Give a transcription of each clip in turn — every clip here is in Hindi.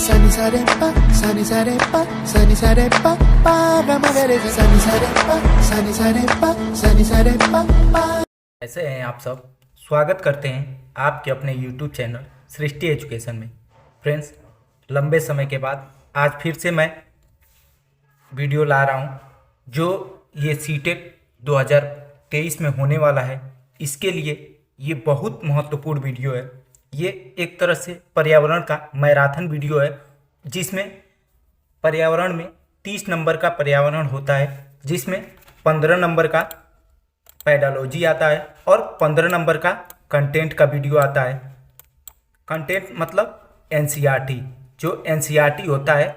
Sunny side pa, sunny side pa, sunny side pa, pa, gama gare sa sunny side pa, sunny side pa, sunny side pa, pa। कैसे हैं आप सब। स्वागत करते हैं आपके अपने YouTube चैनल सृष्टि एजुकेशन में। फ्रेंड्स, लंबे समय के बाद आज फिर से मैं वीडियो ला रहा हूं जो ये सीटेट 2023 में होने वाला है। इसके लिए ये बहुत महत्वपूर्ण वीडियो है। ये एक तरह से पर्यावरण का मैराथन वीडियो है जिसमें पर्यावरण में 30 नंबर का पर्यावरण होता है, जिसमें 15 नंबर का पेडालॉजी आता है और 15 नंबर का कंटेंट का वीडियो आता है। कंटेंट मतलब एनसीईआरटी, जो एनसीईआरटी होता है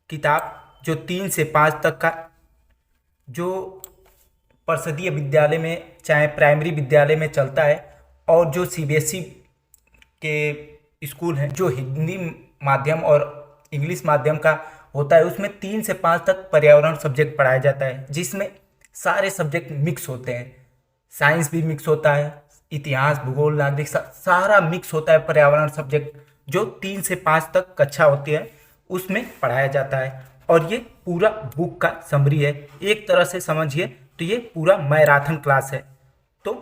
किताब जो 3 से 5 तक का, जो परिषदीय विद्यालय में चाहे प्राइमरी विद्यालय में चलता है, और जो सीबीएसई के स्कूल हैं जो हिंदी माध्यम और इंग्लिश माध्यम का होता है, उसमें 3 से 5 तक पर्यावरण सब्जेक्ट पढ़ाया जाता है, जिसमें सारे सब्जेक्ट मिक्स होते हैं। साइंस भी मिक्स होता है, इतिहास, भूगोल, नागरिक, सारा मिक्स होता है। पर्यावरण सब्जेक्ट जो 3 से 5 तक कक्षा होती है उसमें पढ़ाया जाता है। और ये पूरा बुक का समरी है, एक तरह से समझिए तो ये पूरा मैराथन क्लास है। तो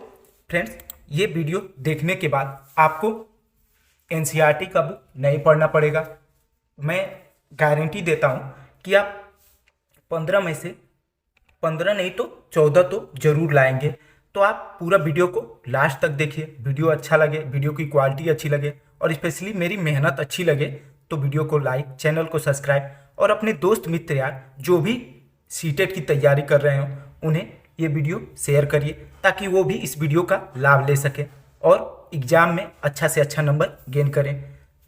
फ्रेंड्स, ये वीडियो देखने के बाद आपको एनसीईआरटी का बुक नहीं पढ़ना पड़ेगा। मैं गारंटी देता हूँ कि आप 15 में से 15 नहीं तो 14 तो जरूर लाएंगे। तो आप पूरा वीडियो को लास्ट तक देखिए। वीडियो अच्छा लगे, वीडियो की क्वालिटी अच्छी लगे और स्पेशली मेरी मेहनत अच्छी लगे तो वीडियो को लाइक, चैनल को सब्सक्राइब और अपने दोस्त मित्र यार जो भी सीटेट की तैयारी कर रहे हो उन्हें ये वीडियो शेयर करिए ताकि वो भी इस वीडियो का लाभ ले सके और एग्जाम में अच्छा से अच्छा नंबर गेन करें।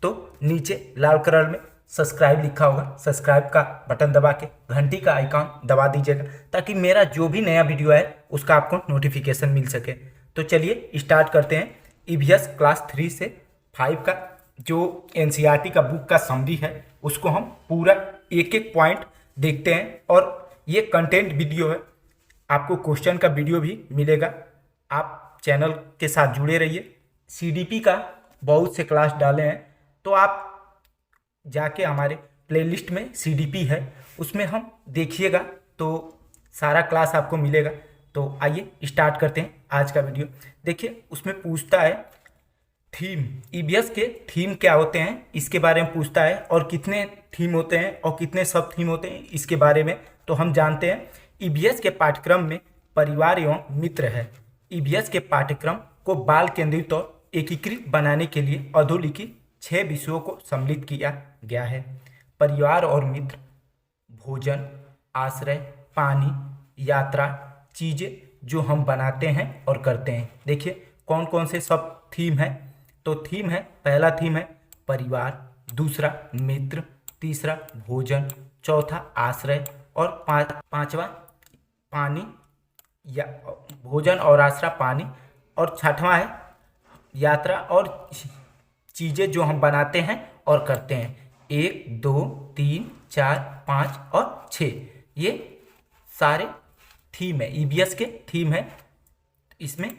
तो नीचे लाल कलर में सब्सक्राइब लिखा होगा, सब्सक्राइब का बटन दबा के घंटी का आइकॉन दबा दीजिएगा ताकि मेरा जो भी नया वीडियो है उसका आपको नोटिफिकेशन मिल सके। तो चलिए स्टार्ट करते हैं। ईवीएस क्लास 3 से 5 का जो एनसीईआरटी का बुक का समरी है उसको हम पूरा एक एक पॉइंट देखते हैं। और ये कंटेंट वीडियो है, आपको क्वेश्चन का वीडियो भी मिलेगा। आप चैनल के साथ जुड़े रहिए। सीडीपी का बहुत से क्लास डाले हैं, तो आप जाके हमारे प्लेलिस्ट में सीडीपी है उसमें हम देखिएगा तो सारा क्लास आपको मिलेगा। तो आइए स्टार्ट करते हैं आज का वीडियो। देखिए, उसमें पूछता है थीम, ईवीएस के थीम क्या होते हैं इसके बारे में पूछता है, और कितने थीम होते हैं और कितने सब थीम होते हैं इसके बारे में तो हम जानते हैं। ईवीएस के पाठ्यक्रम में परिवार एवं मित्र है। ईवीएस के पाठ्यक्रम को बाल केंद्रित और एकीकृत बनाने के लिए अधोलिखित 6 विषयों को सम्मिलित किया गया है। परिवार और मित्र, भोजन, आश्रय, पानी, यात्रा, चीज़ें जो हम बनाते हैं और करते हैं। देखिए कौन कौन से सब थीम है। तो थीम है, पहला थीम है परिवार, दूसरा मित्र, तीसरा भोजन, चौथा आश्रय और पांचवा पानी या भोजन और आश्रय, पानी, और छठवां है यात्रा और चीज़ें जो हम बनाते हैं और करते हैं। 1, 2, 3, 4, 5 और 6 ये सारे थीम है, ईवीएस के थीम है। इसमें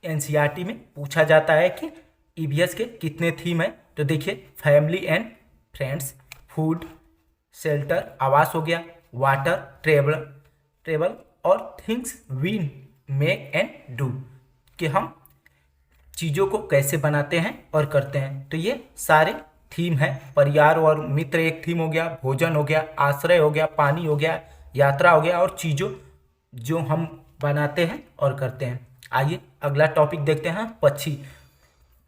एनसीईआरटी में पूछा जाता है कि ईवीएस के कितने थीम है। तो देखिए, family and friends, food, shelter, आवास हो गया, वाटर, ट्रेवल और things we make and do, कि हम चीज़ों को कैसे बनाते हैं और करते हैं। तो ये सारे थीम है। परिवार और मित्र एक थीम हो गया, भोजन हो गया, आश्रय हो गया, पानी हो गया, यात्रा हो गया और चीज़ों जो हम बनाते हैं और करते हैं। आइए अगला टॉपिक देखते हैं, पक्षी।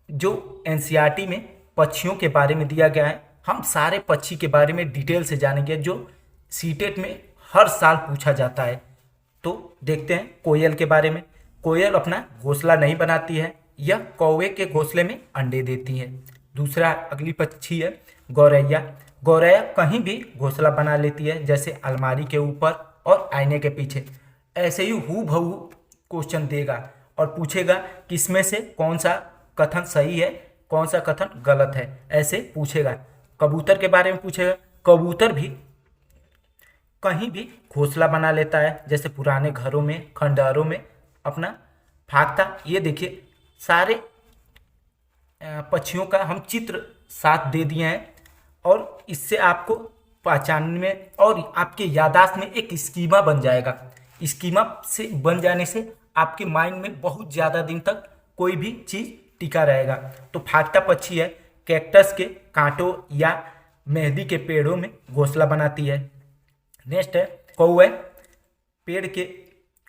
जो एनसीईआरटी में पक्षियों के बारे में दिया गया है, हम सारे पक्षी के बारे में डिटेल से जानेंगे जो सीटेट में हर साल पूछा जाता है। तो देखते हैं कोयल के बारे में। कोयल अपना घोंसला नहीं बनाती है, यह कौवे के घोंसले में अंडे देती है। दूसरा अगली पक्षी है गौरैया। गौरैया कहीं भी घोंसला बना लेती है, जैसे अलमारी के ऊपर और आईने के पीछे। ऐसे ही हूबहू क्वेश्चन देगा और पूछेगा कि इसमें से कौन सा कथन सही है, कौन सा कथन गलत है, ऐसे पूछेगा। कबूतर के बारे में पूछेगा। कबूतर भी कहीं भी घोंसला बना लेता है, जैसे पुराने घरों में, खंडहरों में अपना फाकता। ये देखिए सारे पक्षियों का हम चित्र साथ दे दिए हैं और इससे आपको पहचानने में और आपके याददाश्त में एक स्कीमा बन जाएगा। स्कीमा से बन जाने से आपके माइंड में बहुत ज़्यादा दिन तक कोई भी चीज़ टिका रहेगा। तो फाख्ता पक्षी है, कैक्टस के कांटों या मेहंदी के पेड़ों में घोंसला बनाती है। नेक्स्ट है कौवे, पेड़ के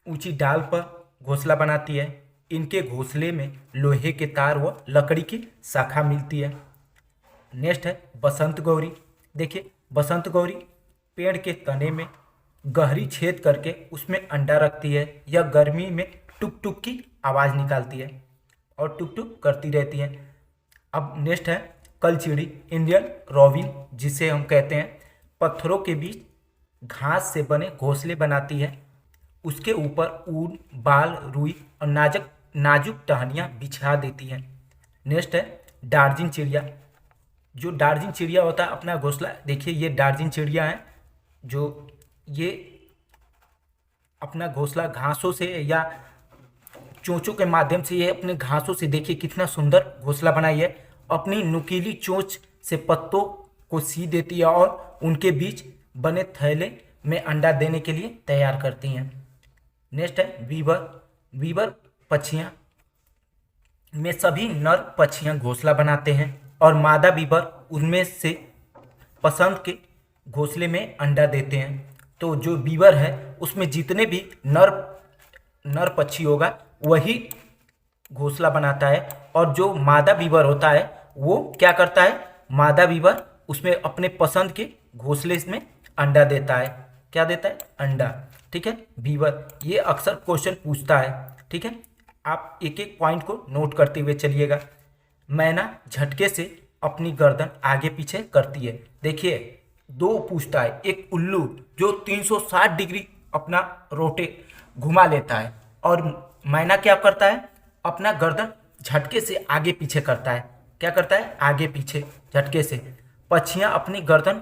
ऊंची डाल पर घोंसला बनाती है। इनके घोंसले में लोहे के तार व लकड़ी की शाखा मिलती है। नेक्स्ट है बसंत गौरी। देखिए बसंत गौरी पेड़ के तने में गहरी छेद करके उसमें अंडा रखती है। यह गर्मी में टुक टुक की आवाज़ निकालती है और टुक टुक करती रहती है। अब नेक्स्ट है कलचिड़ी, इंडियन रॉबिन जिसे हम कहते हैं, पत्थरों के बीच घास से बने घोंसले बनाती है। उसके ऊपर ऊन, बाल, रुई और नाजुक टहनियाँ बिछा देती हैं। नेक्स्ट है दार्जिन चिड़िया। जो दार्जिन चिड़िया होता है अपना घोंसला, देखिए ये दार्जिन चिड़िया है जो ये अपना घोंसला घासों से या चोंचों के माध्यम से, ये अपने घासों से देखिए कितना सुंदर घोंसला बनाई है। अपनी नुकीली चोंच से पत्तों को सी देती है और उनके बीच बने थैले में अंडा देने के लिए तैयार करती हैं। नेक्स्ट है वीवर। वीवर पक्षियाँ में सभी नर पक्षियाँ घोंसला बनाते हैं और मादा वीवर उनमें से पसंद के घोंसले में अंडा देते हैं। तो जो वीवर है उसमें जितने भी नर पक्षी होगा वही घोंसला बनाता है, और जो मादा वीवर होता है वो क्या करता है, मादा वीवर उसमें अपने पसंद के घोंसले में अंडा देता है। क्या देता है, अंडा। ठीक है, वीवर ये अक्सर क्वेश्चन पूछता है। ठीक है, आप एक एक पॉइंट को नोट करते हुए चलिएगा। मैना झटके से अपनी गर्दन आगे पीछे करती है। देखिए दो पूछता है, एक उल्लू जो 360 डिग्री अपना रोटे घुमा लेता है, और मैना क्या करता है, अपना गर्दन झटके से आगे पीछे करता है। क्या करता है, आगे पीछे झटके से। पक्षियाँ अपनी गर्दन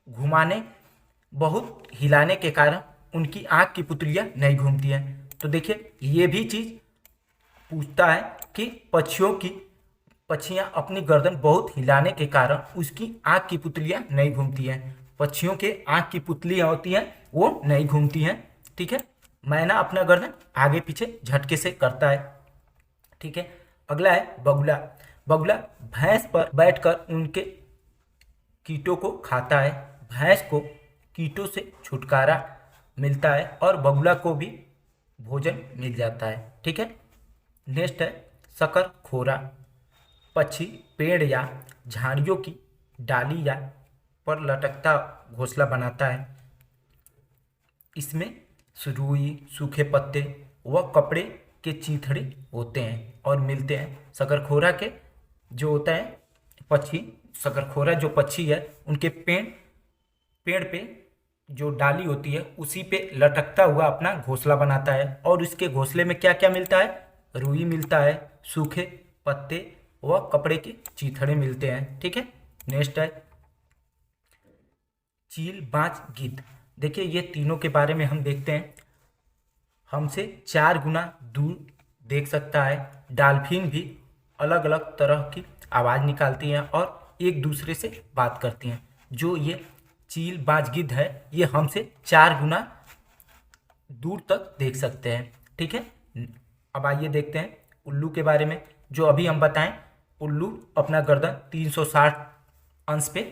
घुमाने बहुत हिलाने के कारण उनकी आँख की पुतलियाँ नहीं घूमती हैं। तो देखिए ये भी चीज़ पूछता है कि पक्षियाँ अपनी गर्दन बहुत हिलाने के कारण उसकी आँख की पुतलियाँ नहीं घूमती हैं। पक्षियों के आँख की पुतलियाँ होती हैं वो नहीं घूमती हैं। ठीक है, मैना अपना गर्दन आगे पीछे झटके से करता है। ठीक है, अगला है बगुला। बगुला भैंस पर बैठकर उनके कीटों को खाता है। भैंस को कीटों से छुटकारा मिलता है और बगुला को भी भोजन मिल जाता है। ठीक है, नेक्स्ट है शकरखोरा। पक्षी पेड़ या झाड़ियों की डाली या पर लटकता घोंसला बनाता है। इसमें रुई, सूखे पत्ते व कपड़े के चीथड़े होते हैं और मिलते हैं। शकरखोरा के जो होता है पक्षी, शकरखोरा जो पक्षी है उनके पेड़ पे जो डाली होती है उसी पे लटकता हुआ अपना घोंसला बनाता है, और इसके घोंसले में क्या क्या मिलता है, रुई मिलता है, सूखे पत्ते व कपड़े के चीथड़े मिलते हैं। ठीक है, नेक्स्ट है चील, बाज, गिद्ध। देखिए ये तीनों के बारे में हम देखते हैं। हमसे 4 गुना दूर देख सकता है। डॉल्फिन भी अलग अलग तरह की आवाज़ निकालती हैं और एक दूसरे से बात करती हैं। जो ये चील, बाज, गिद्ध है ये हमसे 4 गुना दूर तक देख सकते हैं। ठीक है, अब आइए देखते हैं उल्लू के बारे में। जो अभी हम बताएं, उल्लू अपना गर्दन 360 अंश पे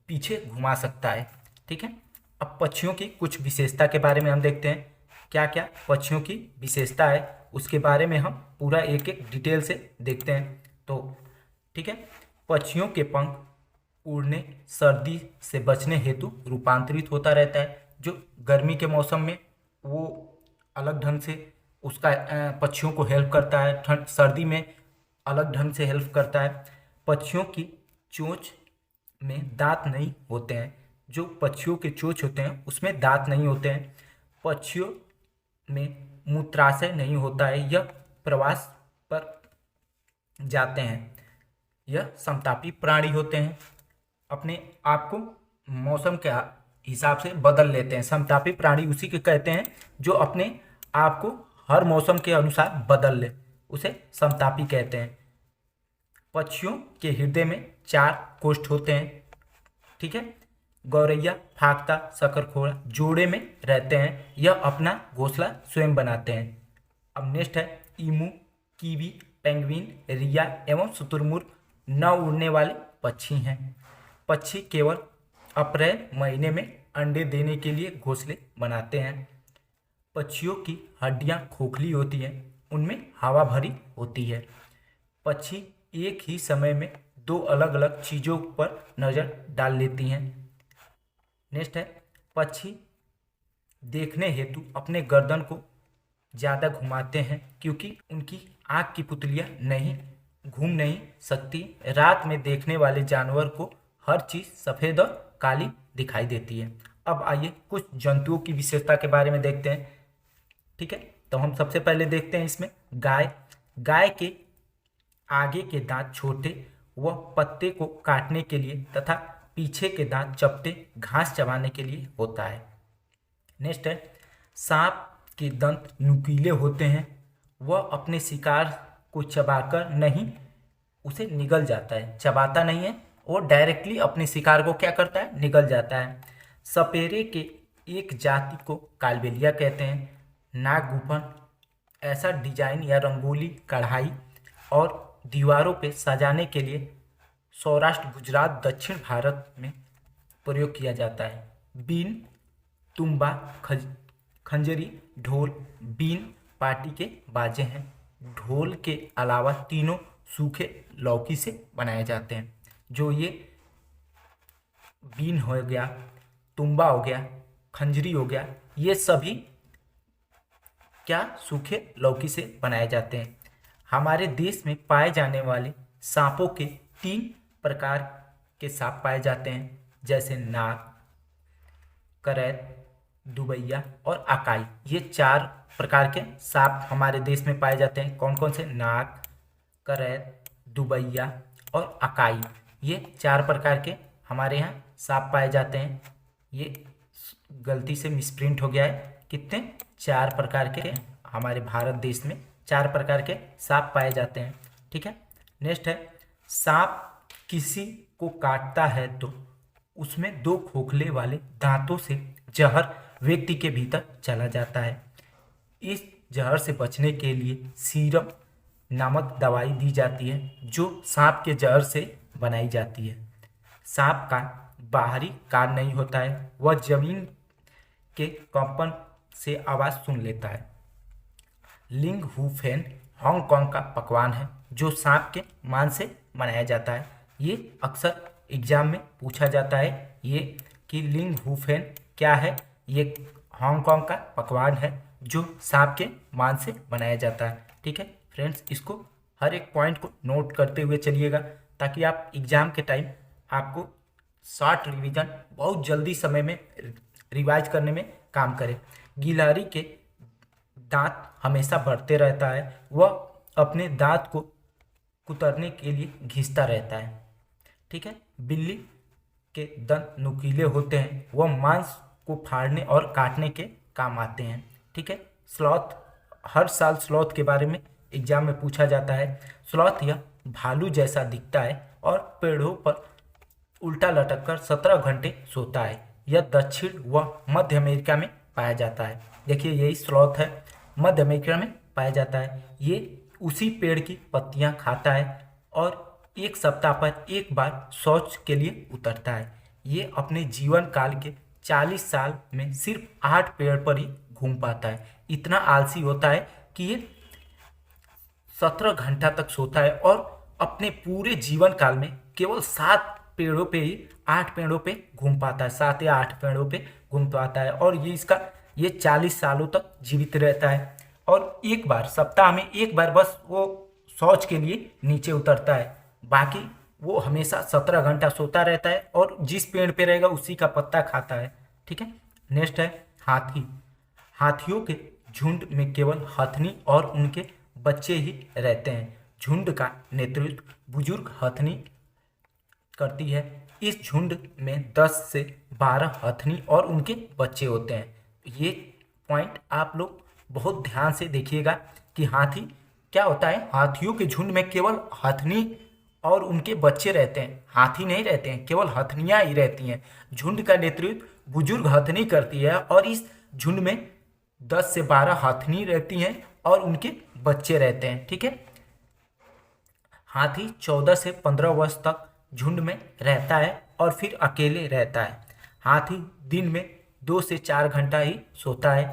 पीछे घुमा सकता है। ठीक है, अब पक्षियों की कुछ विशेषता के बारे में हम देखते हैं। क्या क्या पक्षियों की विशेषता है उसके बारे में हम पूरा एक एक डिटेल से देखते हैं। तो ठीक है, पक्षियों के पंख उड़ने, सर्दी से बचने हेतु रूपांतरित होता रहता है। जो गर्मी के मौसम में वो अलग ढंग से उसका पक्षियों को हेल्प करता है, ठंड सर्दी में अलग ढंग से हेल्प करता है। पक्षियों की चोंच में दांत नहीं होते हैं। जो पक्षियों के चोंच होते हैं उसमें दांत नहीं होते हैं। पक्षियों में मूत्राशय नहीं होता है, यह प्रवास पर जाते हैं। यह समतापी प्राणी होते हैं, अपने आप को मौसम के हिसाब से बदल लेते हैं। समतापी प्राणी उसी के कहते हैं जो अपने आप को हर मौसम के अनुसार बदल ले, उसे समतापी कहते हैं। पक्षियों के हृदय में 4 कोष्ठ होते हैं। ठीक है। गौरैया, फाख्ता, शकरखोरा जोड़े में रहते हैं, यह अपना घोंसला स्वयं बनाते हैं। अब नेक्स्ट है ईमू, कीवी, पेंगुइन, रिया एवं शुतुरमुर्ग न उड़ने वाले पक्षी हैं। पक्षी केवल अप्रैल महीने में अंडे देने के लिए घोंसले बनाते हैं। पक्षियों की हड्डियां खोखली होती हैं, उनमें हवा भरी होती है। पक्षी एक ही समय में दो अलग अलग चीज़ों पर नज़र डाल लेती हैं। नेक्स्ट है पक्षी देखने हेतु अपने गर्दन को ज़्यादा घुमाते हैं, क्योंकि उनकी आँख की पुतलियाँ घूम नहीं सकती। रात में देखने वाले जानवर को हर चीज़ सफ़ेद और काली दिखाई देती है। अब आइए कुछ जंतुओं की विशेषता के बारे में देखते हैं, ठीक है। तो हम सबसे पहले देखते हैं इसमें गाय। गाय के आगे के दांत छोटे व पत्ते को काटने के लिए तथा पीछे के दांत चपटे घास चबाने के लिए होता है। नेक्स्ट है सांप के दंत नुकीले होते हैं, वह अपने शिकार को चबाकर नहीं उसे निगल जाता है, चबाता नहीं है, वो डायरेक्टली अपने शिकार को क्या करता है, निगल जाता है। सपेरे के एक जाति को कालबेलिया कहते हैं। नागगुफन ऐसा डिजाइन या रंगोली, कढ़ाई और दीवारों पे सजाने के लिए सौराष्ट्र, गुजरात, दक्षिण भारत में प्रयोग किया जाता है। बीन, तुम्बा, खंजरी, ढोल। बीन पार्टी के बाजे हैं। ढोल के अलावा तीनों सूखे लौकी से बनाए जाते हैं। जो ये बीन हो गया, तुम्बा हो गया, खंजरी हो गया, ये सभी क्या सूखे लौकी से बनाए जाते हैं। हमारे देश में पाए जाने वाले सांपों के 3 प्रकार के सांप पाए जाते हैं, जैसे नाग, करैत, दुबैया और अकाई। ये 4 प्रकार के सांप हमारे देश में पाए जाते हैं। कौन कौन से? नाग, करैत, दुबैया और अकाई। ये 4 प्रकार के हमारे यहाँ सांप पाए जाते हैं। ये गलती से मिसप्रिंट हो गया है। कितने? 4 प्रकार के हमारे भारत देश में 4 प्रकार के सांप पाए जाते हैं, ठीक है। नेक्स्ट है सांप किसी को काटता है तो उसमें 2 खोखले वाले दांतों से जहर व्यक्ति के भीतर चला जाता है। इस जहर से बचने के लिए सीरम नामक दवाई दी जाती है, जो सांप के जहर से बनाई जाती है। सांप का बाहरी कान नहीं होता है, वह जमीन के कंपन से आवाज़ सुन लेता है। लिंग हुफेन हांगकांग का पकवान है, जो सांप के मांस से बनाया जाता है। ये अक्सर एग्जाम में पूछा जाता है ये कि लिंग हुफेन क्या है। ये हांगकांग का पकवान है जो सांप के मांस से बनाया जाता है, ठीक है। फ्रेंड्स, इसको हर एक पॉइंट को नोट करते हुए चलिएगा, ताकि आप एग्ज़ाम के टाइम आपको शॉर्ट रिवीजन बहुत जल्दी समय में रिवाइज करने में काम करे। गिलहरी के दांत हमेशा बढ़ते रहता है, वह अपने दांत को कुतरने के लिए घिसता रहता है, ठीक है। बिल्ली के दंत नुकीले होते हैं, वह मांस को फाड़ने और काटने के काम आते हैं, ठीक है। स्लॉथ, हर साल स्लॉथ के बारे में एग्जाम में पूछा जाता है। स्लॉथ यह भालू जैसा दिखता है और पेड़ों पर उल्टा लटक कर 17 घंटे सोता है। यह दक्षिण व मध्य अमेरिका में पाया जाता है। देखिए यही स्लॉथ है, मध्य अमेरिका में पाया जाता है। ये उसी पेड़ की पत्तियां खाता है और 1 सप्ताह पर एक बार शौच के लिए उतरता है। ये अपने जीवन काल के 40 साल में सिर्फ 8 पेड़ पर ही घूम पाता है। इतना आलसी होता है कि ये 17 घंटा तक सोता है और अपने पूरे जीवन काल में केवल 7 पेड़ों पे ही 8 पेड़ों पे घूम पाता है, 7 या 8 पेड़ों पे घूम पाता है। और ये 40 सालों तक जीवित रहता है। और एक बार सप्ताह में एक बार बस वो शौच के लिए नीचे उतरता है, बाकी वो हमेशा 17 घंटा सोता रहता है और जिस पेड़ पे रहेगा उसी का पत्ता खाता है, ठीक है। नेक्स्ट है हाथी। हाथियों के झुंड में केवल हथनी और उनके बच्चे ही रहते हैं। झुंड का नेतृत्व बुजुर्ग हथनी करती है। इस झुंड में 10 से 12 हथनी और उनके बच्चे होते हैं। ये पॉइंट आप लोग बहुत ध्यान से देखिएगा कि हाथी क्या होता है। हाथियों के झुंड में केवल हथनी और उनके बच्चे रहते हैं, हाथी नहीं रहते हैं, केवल हथनियाँ ही रहती हैं। झुंड का नेतृत्व बुजुर्ग हथनी करती है और इस झुंड में 10 से 12 हथनी रहती हैं और उनके बच्चे रहते हैं। ठीक है, हाथी 14 से 15 वर्ष तक झुंड में रहता है और फिर अकेले रहता है। हाथी दिन में 2 से 4 घंटा ही सोता है।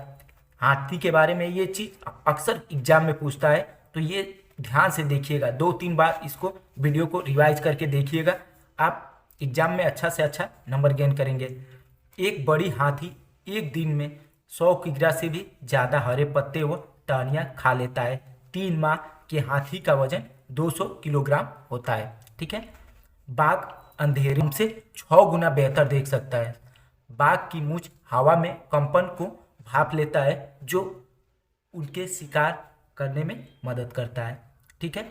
हाथी के बारे में ये चीज़ अक्सर एग्जाम में पूछता है, तो ये ध्यान से देखिएगा, 2-3 बार इसको वीडियो को रिवाइज करके देखिएगा, आप एग्जाम में अच्छा से अच्छा नंबर गेन करेंगे। एक बड़ी हाथी एक दिन में 100 किग्रा से भी ज़्यादा हरे पत्ते व टहनियाँ खा लेता है। 3 माह के हाथी का वजन 200 किलोग्राम होता है। ठीक है, बाघ अंधेरे से 6 गुना बेहतर देख सकता है। बाघ की मूंछ हवा में कंपन को भाप लेता है, जो उनके शिकार करने में मदद करता है। ठीक है,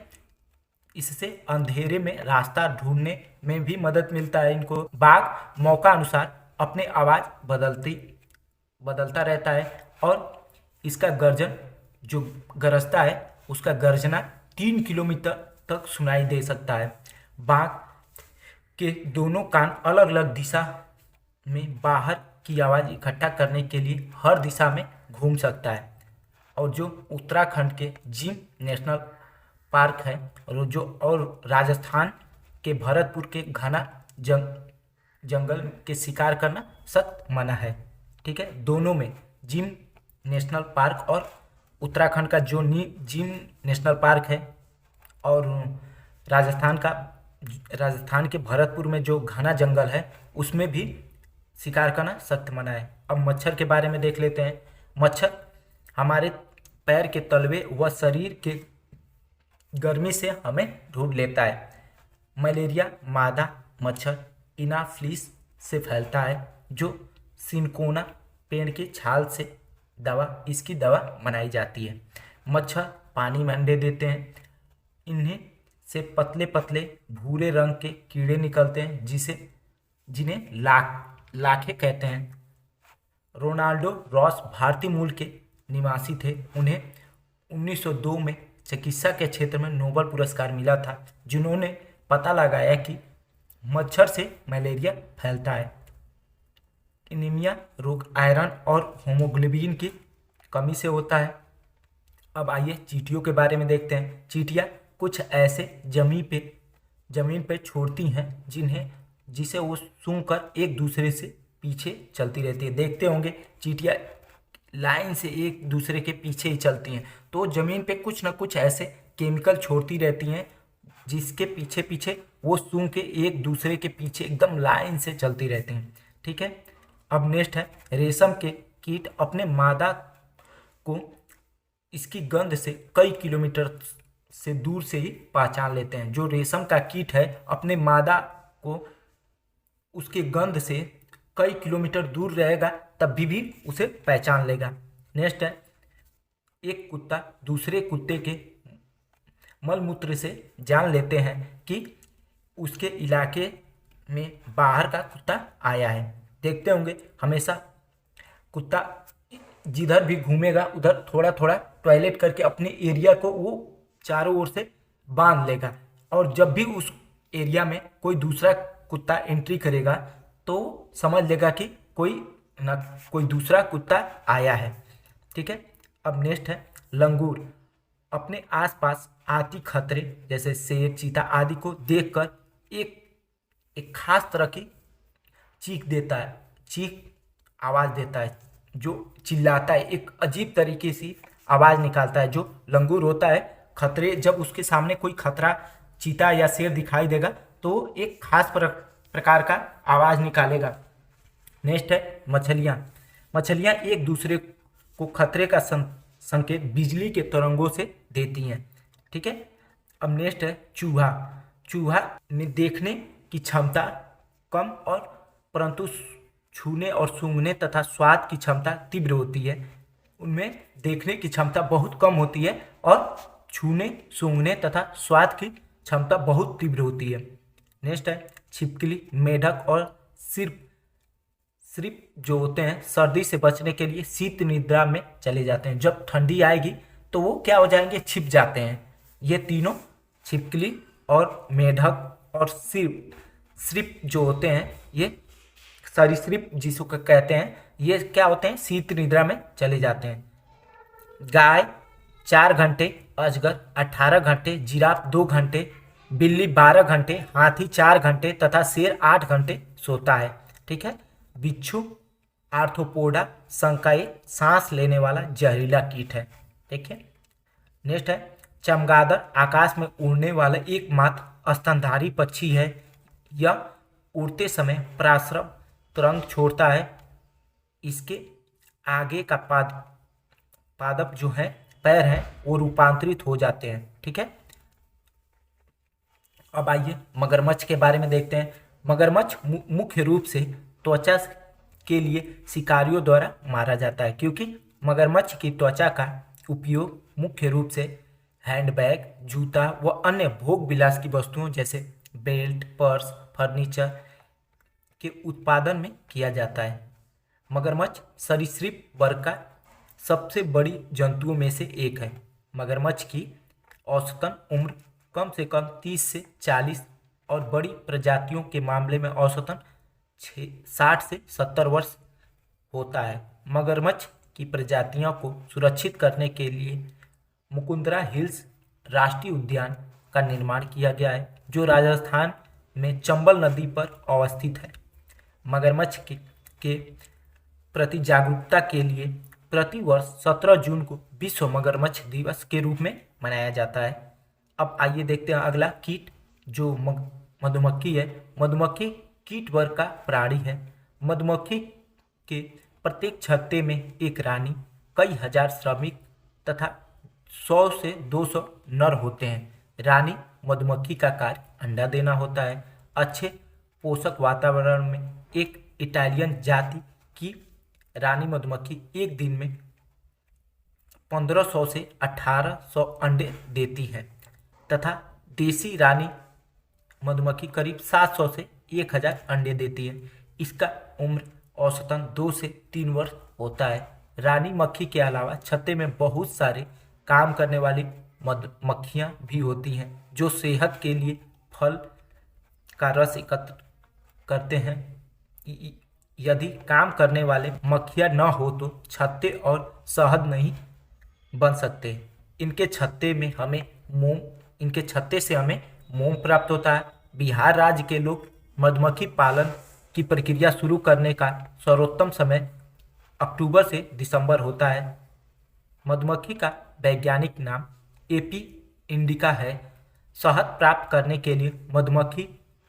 इससे अंधेरे में रास्ता ढूंढने में भी मदद मिलता है इनको। बाघ मौका अनुसार अपने आवाज़ बदलता रहता है और इसका गर्जन जो गरजता है उसका गर्जना 3 किलोमीटर तक सुनाई दे सकता है। बाघ के दोनों कान अलग अलग दिशा में बाहर की आवाज़ इकट्ठा करने के लिए हर दिशा में घूम सकता है। और जो उत्तराखंड के जिम नेशनल पार्क है और राजस्थान के भरतपुर के घना जंगल के शिकार करना सख्त मना है। ठीक है, दोनों में जिम नेशनल पार्क और उत्तराखंड का जो जिम नेशनल पार्क है और राजस्थान के भरतपुर में जो घना जंगल है उसमें भी शिकार करना सख्त मना है। अब मच्छर के बारे में देख लेते हैं। मच्छर हमारे पैर के तलवे व शरीर के गर्मी से हमें ढूंढ लेता है। मलेरिया मादा मच्छर इनाफ्लिस से फैलता है, जो सिनकोना पेड़ की छाल से इसकी दवा बनाई जाती है। मच्छर पानी में अंडे देते हैं। इन्हें से पतले पतले भूरे रंग के कीड़े निकलते हैं जिन्हें लाखे कहते हैं। रोनाल्डो रॉस भारतीय मूल के निवासी थे। उन्हें 1902 में चिकित्सा के क्षेत्र में नोबेल पुरस्कार मिला था, जिन्होंने पता लगाया कि मच्छर से मलेरिया फैलता है। एनीमिया रोग आयरन और हीमोग्लोबिन की कमी से होता है। अब आइए चींटियों के बारे में देखते हैं। चींटियाँ कुछ ऐसे जमीन पे छोड़ती हैं जिसे वो सूंघ कर एक दूसरे से पीछे चलती रहती है। देखते होंगे चींटियाँ लाइन से एक दूसरे के पीछे ही चलती हैं, तो जमीन पे कुछ ना कुछ ऐसे केमिकल छोड़ती रहती हैं जिसके पीछे पीछे वो सूंघ के एक दूसरे के पीछे एकदम लाइन से चलती रहती हैं। ठीक है, अब नेक्स्ट है रेशम के कीट अपने मादा को इसकी गंध से कई किलोमीटर से दूर से ही पहचान लेते हैं। जो रेशम का कीट है अपने मादा को उसके गंध से कई किलोमीटर दूर रहेगा तब भी उसे पहचान लेगा। नेक्स्ट है एक कुत्ता दूसरे कुत्ते के मलमूत्र से जान लेते हैं कि उसके इलाके में बाहर का कुत्ता आया है। देखते होंगे हमेशा कुत्ता जिधर भी घूमेगा उधर थोड़ा थोड़ा टॉयलेट करके अपने एरिया को वो चारों ओर से बांध लेगा, और जब भी उस एरिया में कोई दूसरा कुत्ता एंट्री करेगा तो समझ लेगा कि कोई दूसरा कुत्ता आया है। ठीक है, अब नेक्स्ट है लंगूर अपने आसपास आती खतरे जैसे शेर चीता आदि को देखकर एक खास तरह की चीख आवाज़ देता है, जो चिल्लाता है, एक अजीब तरीके से आवाज़ निकालता है। जो लंगूर होता है खतरे जब उसके सामने कोई खतरा चीता या शेर दिखाई देगा तो एक खास प्रकार का आवाज़ निकालेगा। नेक्स्ट है मछलियाँ एक दूसरे को खतरे का संकेत बिजली के तरंगों से देती हैं। ठीक है, अब नेक्स्ट है चूहा में देखने की क्षमता कम और परंतु छूने और सूंघने तथा स्वाद की क्षमता तीव्र होती है। उनमें देखने की क्षमता बहुत कम होती है और छूने सूंघने तथा स्वाद की क्षमता बहुत तीव्र होती है। नेक्स्ट है छिपकली मेढक और सिर्फ जो होते हैं सर्दी से बचने के लिए शीत निद्रा में चले जाते हैं। जब ठंडी आएगी तो वो क्या हो जाएंगे, छिप जाते हैं। ये तीनों छिपकली और मेढक और श्रिप जो होते हैं, ये सरीसृप जिसको कहते हैं, ये क्या होते हैं, शीत निद्रा में चले जाते हैं। गाय 4 घंटे, अजगर 18 घंटे, जिराफ 2 घंटे, बिल्ली 12 घंटे, हाथी 4 घंटे तथा शेर 8 घंटे सोता है। ठीक है। बिच्छू आर्थ्रोपोडा संका एक सांस लेने वाला जहरीला कीट है। ठीक है। नेक्स्ट है चमगादड़, आकाश में उड़ने वाला एकमात्र स्तनधारी पक्षी है। यह उड़ते समय पराश्रव तरंग छोड़ता है। इसके आगे का पादप जो है, पैर हैं, वो रूपांतरित हो जाते हैं। ठीक है। अब आइए मगरमच्छ के बारे में देखते हैं। मगरमच्छ मुख्य रूप से त्वचा के लिए शिकारियों द्वारा मारा जाता है, क्योंकि मगरमच्छ की त्वचा का उपयोग मुख्य रूप से हैंडबैग, जूता व अन्य भोग विलास की वस्तुओं जैसे बेल्ट, पर्स, फर्नीचर के उत्पादन में किया जाता है। मगरमच्छ सरीसृप वर्ग का सबसे बड़ी जंतुओं में से एक है। मगरमच्छ की औसतन उम्र कम से कम 30 से 40 और बड़ी प्रजातियों के मामले में औसतन 60 से 70 वर्ष होता है। मगरमच्छ की प्रजातियों को सुरक्षित करने के लिए मुकुंदरा हिल्स राष्ट्रीय उद्यान का निर्माण किया गया है, जो राजस्थान में चंबल नदी पर अवस्थित है। मगरमच्छ के प्रति जागरूकता के लिए प्रतिवर्ष 17 जून को विश्व मगरमच्छ दिवस के रूप में मनाया जाता है। अब आइए देखते हैं अगला कीट जो मधुमक्खी है। मधुमक्खी कीट वर्ग का प्राणी है। मधुमक्खी के प्रत्येक छत्ते में एक रानी, कई हजार श्रमिक तथा 100 से 200 नर होते हैं। रानी मधुमक्खी का कार्य अंडा देना होता है। अच्छे पोषक वातावरण में एक इटालियन जाति की रानी मधुमक्खी एक दिन में 1500 से 1800 अंडे देती है तथा देसी रानी मधुमक्खी करीब 700 से 1000 अंडे देती है। इसका उम्र औसतन 2 से 3 वर्ष होता है। रानी मक्खी के अलावा छत्ते में बहुत सारे काम करने वाली मधुमक्खियाँ भी होती हैं, जो सेहत के लिए फल का रस एकत्र करते हैं। यदि काम करने वाले मक्खियाँ न हो तो छत्ते और शहद नहीं बन सकते। इनके छत्ते से हमें मोम प्राप्त होता है। बिहार राज्य के लोग मधुमक्खी पालन की प्रक्रिया शुरू करने का सर्वोत्तम समय अक्टूबर से दिसंबर होता है। मधुमक्खी का वैज्ञानिक नाम एपी इंडिका है। शहद प्राप्त करने के लिए मधुमक्खी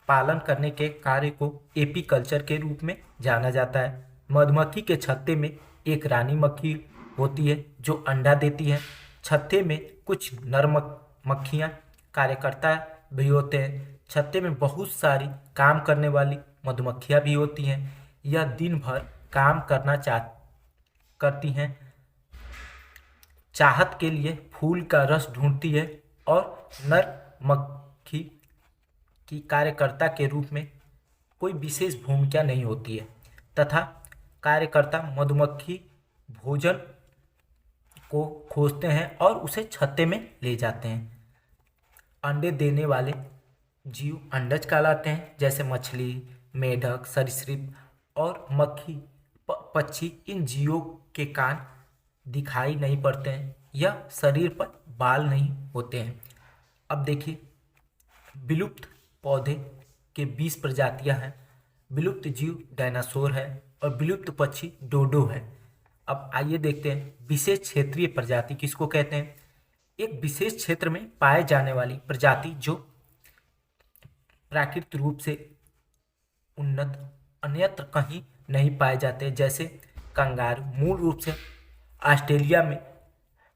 पालन करने के कार्य को एपी कल्चर के रूप में जाना जाता है। मधुमक्खी के छत्ते में एक रानी मक्खी होती है जो अंडा देती है। छत्ते में कुछ नर मक्खियाँ कार्यकर्ता भी होते हैं। छत्ते में बहुत सारी काम करने वाली मधुमक्खियाँ भी होती हैं। यह दिन भर काम करती हैं, चाहत के लिए फूल का रस ढूंढती है और नर मक्खी की कार्यकर्ता के रूप में कोई विशेष भूमिका नहीं होती है तथा कार्यकर्ता मधुमक्खी भोजन को खोजते हैं और उसे छत्ते में ले जाते हैं। अंडे देने वाले जीव अंडज कहलाते हैं, जैसे मछली, मेढक, सरीसृप और मक्खी पक्षी। इन जीवों के कान दिखाई नहीं पड़ते हैं या शरीर पर बाल नहीं होते हैं। अब देखिए, विलुप्त पौधे के 20 प्रजातियां हैं। विलुप्त जीव डायनासोर है और विलुप्त पक्षी डोडो है। अब आइए देखते हैं विशेष क्षेत्रीय प्रजाति किसको कहते हैं। एक विशेष क्षेत्र में पाए जाने वाली प्रजाति जो प्राकृतिक रूप से उन्नत अन्यत्र कहीं नहीं पाए जाते, जैसे कंगारू मूल रूप से ऑस्ट्रेलिया में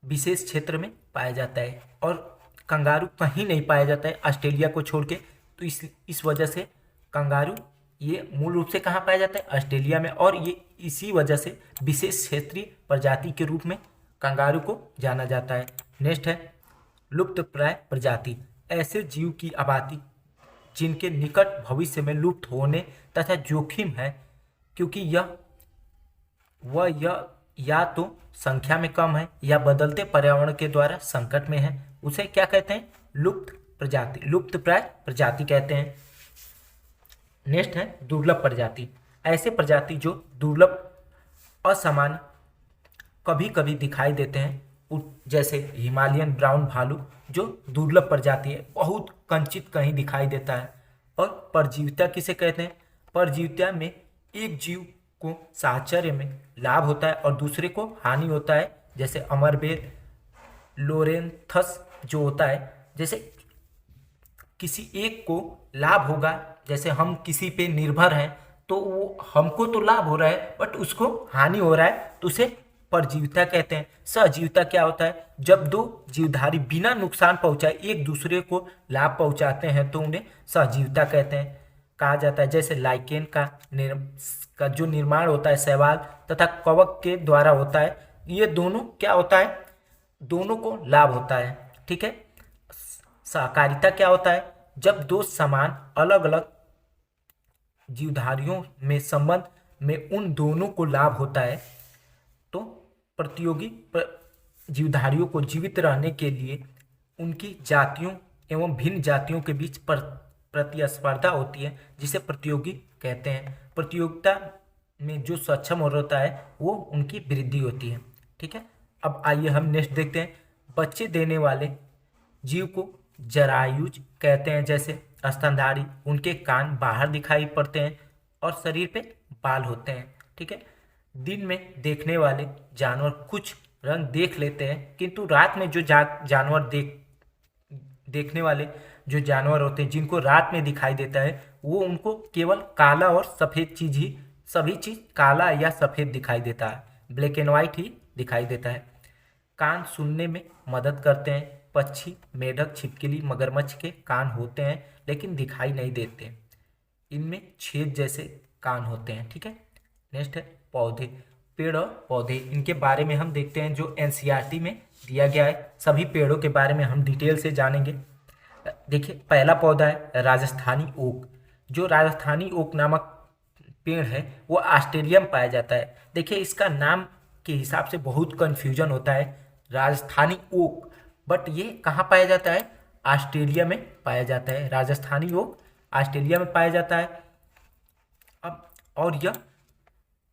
विशेष क्षेत्र में पाया जाता है और कंगारू कहीं नहीं पाया जाता है ऑस्ट्रेलिया को छोड़ के। तो इस वजह से कंगारू ये मूल रूप से कहाँ पाया जाता है, ऑस्ट्रेलिया में, और ये इसी वजह से विशेष क्षेत्रीय प्रजाति के रूप में कंगारू को जाना जाता है। नेक्स्ट है लुप्तप्राय प्रजाति। ऐसे जीव की आबादी जिनके निकट भविष्य में लुप्त होने तथा जोखिम है, क्योंकि यह या तो संख्या में कम है या बदलते पर्यावरण के द्वारा संकट में है, उसे क्या कहते हैं, लुप्त प्रजाति, लुप्त प्राय प्रजाति कहते हैं। नेक्स्ट है दुर्लभ प्रजाति, ऐसे प्रजाति जो दुर्लभ, असामान्य, कभी कभी दिखाई देते हैं, जैसे हिमालयन ब्राउन भालू जो दुर्लभ प्रजाति है, बहुत कंचित कहीं दिखाई देता है। और परजीविता किसे कहते हैं? परजीविता में एक जीव को साहचर्य में लाभ होता है और दूसरे को हानि होता है, जैसे अमरबेल, लोरेंथस जो होता है, जैसे किसी एक को लाभ होगा, जैसे हम किसी पे निर्भर हैं तो वो हमको तो लाभ हो रहा है बट उसको हानि हो रहा है, तो उसे परजीविता कहते हैं। सहजीविता क्या होता है? जब दो जीवधारी बिना नुकसान पहुंचाए एक दूसरे को लाभ पहुंचाते हैं तो उन्हें सहजीविता कहते हैं, कहा जाता है। जैसे लाइकेन का जो निर्माण होता है शैवाल तथा कवक के द्वारा होता है, ये दोनों क्या होता है? दोनों को लाभ होता है, ठीक है। सहकारिता क्या होता है? जब दो समान अलग अलग जीवधारियों में संबंध में उन दोनों को लाभ होता है, तो प्रतियोगी जीवधारियों को जीवित रहने के लिए उनकी जातियों एवं भिन्न जातियों के बीच प्रतिस्पर्धा होती है, जिसे प्रतियोगी कहते हैं। प्रतियोगिता में जो सक्षम होता है वो उनकी वृद्धि होती है, ठीक है। अब आइए हम नेक्स्ट देखते हैं। बच्चे देने वाले जीव को जरायुज कहते हैं, जैसे स्तनधारी, उनके कान बाहर दिखाई पड़ते हैं और शरीर पे बाल होते हैं, ठीक है। दिन में देखने वाले जानवर कुछ रंग देख लेते हैं, किंतु रात में जो जानवर देखने वाले जो जानवर होते हैं जिनको रात में दिखाई देता है, वो उनको केवल काला और सफ़ेद चीज़ ही, सभी चीज़ काला या सफ़ेद दिखाई देता है, ब्लैक एंड वाइट ही दिखाई देता है। कान सुनने में मदद करते हैं। पक्षी, मेढक, छिपकली, मगरमच्छ के कान होते हैं लेकिन दिखाई नहीं देते, इनमें छेद जैसे कान होते हैं, ठीक है। नेक्स्ट है पौधे, पेड़ और पौधे, इनके बारे में हम देखते हैं जो एनसीईआरटी में दिया गया है। सभी पेड़ों के बारे में हम डिटेल से जानेंगे। देखिए, पहला पौधा है राजस्थानी ओक। जो राजस्थानी ओक नामक पेड़ है वो ऑस्ट्रेलिया में पाया जाता है। देखिए, इसका नाम के हिसाब से बहुत कन्फ्यूजन होता है, राजस्थानी ओक, बट ये कहाँ पाया जाता है? ऑस्ट्रेलिया में पाया जाता है। राजस्थानी ओक ऑस्ट्रेलिया में पाया जाता है। अब और यह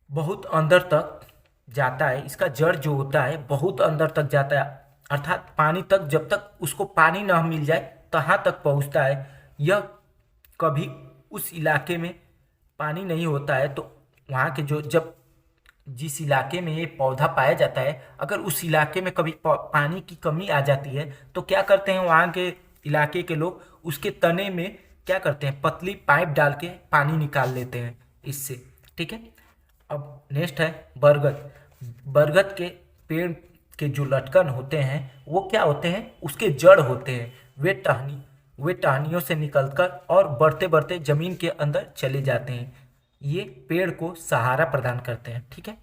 बहुत अंदर तक जाता है, इसका जड़ जो होता है बहुत अंदर तक जाता है, अर्थात पानी तक, जब तक उसको पानी ना मिल जाए तहाँ तक पहुँचता है। यह कभी उस इलाके में पानी नहीं होता है तो वहाँ के जब जिस इलाके में ये पौधा पाया जाता है, अगर उस इलाके में कभी पानी की कमी आ जाती है तो क्या करते हैं वहाँ के इलाके के लोग, उसके तने में क्या करते हैं, पतली पाइप डाल के पानी निकाल लेते हैं इससे, ठीक है। अब नेक्स्ट है बरगद। बरगद के पेड़ के जो लटकन होते हैं वो क्या होते हैं? उसके जड़ होते हैं। वे टहनियों से निकलकर और बढ़ते बढ़ते जमीन के अंदर चले जाते हैं। ये पेड़ को सहारा प्रदान करते हैं, ठीक है।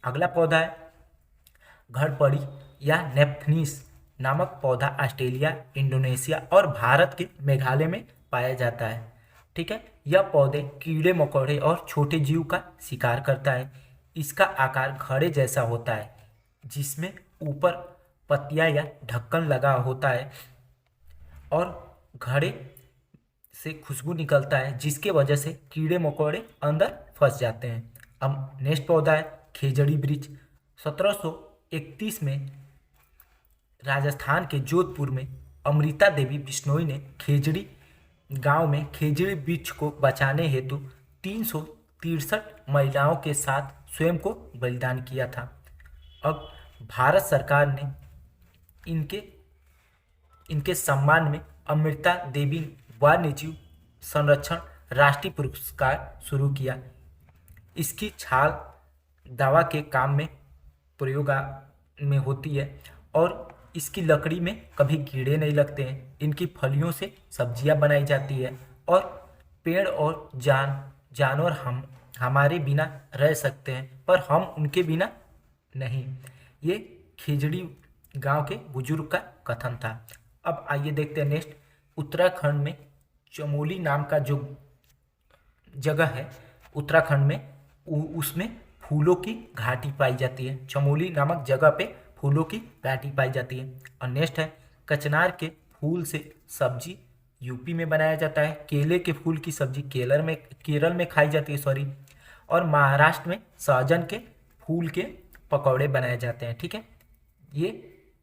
अगला पौधा है घड़पड़ी या नेप्थनीस नामक पौधा ऑस्ट्रेलिया, इंडोनेशिया और भारत के मेघालय में पाया जाता है, ठीक है। यह पौधे कीड़े मकोड़े और छोटे जीव का शिकार करता है। इसका आकार घड़े जैसा होता है, जिसमें ऊपर पत्तियां या ढक्कन लगा होता है और घड़े से खुशबू निकलता है, जिसके वजह से कीड़े मकोड़े अंदर फंस जाते हैं। अब नेक्स्ट पौधा है खेजड़ी वृक्ष। 1731 में राजस्थान के जोधपुर में अमृता देवी बिश्नोई ने खेजड़ी गांव में खेजड़ी वृक्ष को बचाने हेतु 363 महिलाओं के साथ स्वयं को बलिदान किया था। अब भारत सरकार ने इनके सम्मान में अमृता देवी वन्यजीव संरक्षण राष्ट्रीय पुरस्कार शुरू किया। इसकी छाल दवा के काम में प्रयोग में होती है और इसकी लकड़ी में कभी कीड़े नहीं लगते हैं। इनकी फलियों से सब्जियां बनाई जाती है और पेड़ और जानवर हमारे बिना रह सकते हैं पर हम उनके बिना नहीं। ये खेजड़ी गांव के बुजुर्ग का कथन था। अब आइए देखते हैं नेक्स्ट, उत्तराखंड में चमोली नाम का जो जगह है उत्तराखंड में, उसमें फूलों की घाटी पाई जाती है। चमोली नामक जगह पे फूलों की घाटी पाई जाती है। और नेक्स्ट है कचनार के फूल से सब्जी यूपी में बनाया जाता है। केले के फूल की सब्जी केरल में खाई जाती है, सॉरी। और महाराष्ट्र में सहजन के फूल के पकौड़े बनाए जाते हैं। ठीक है, ये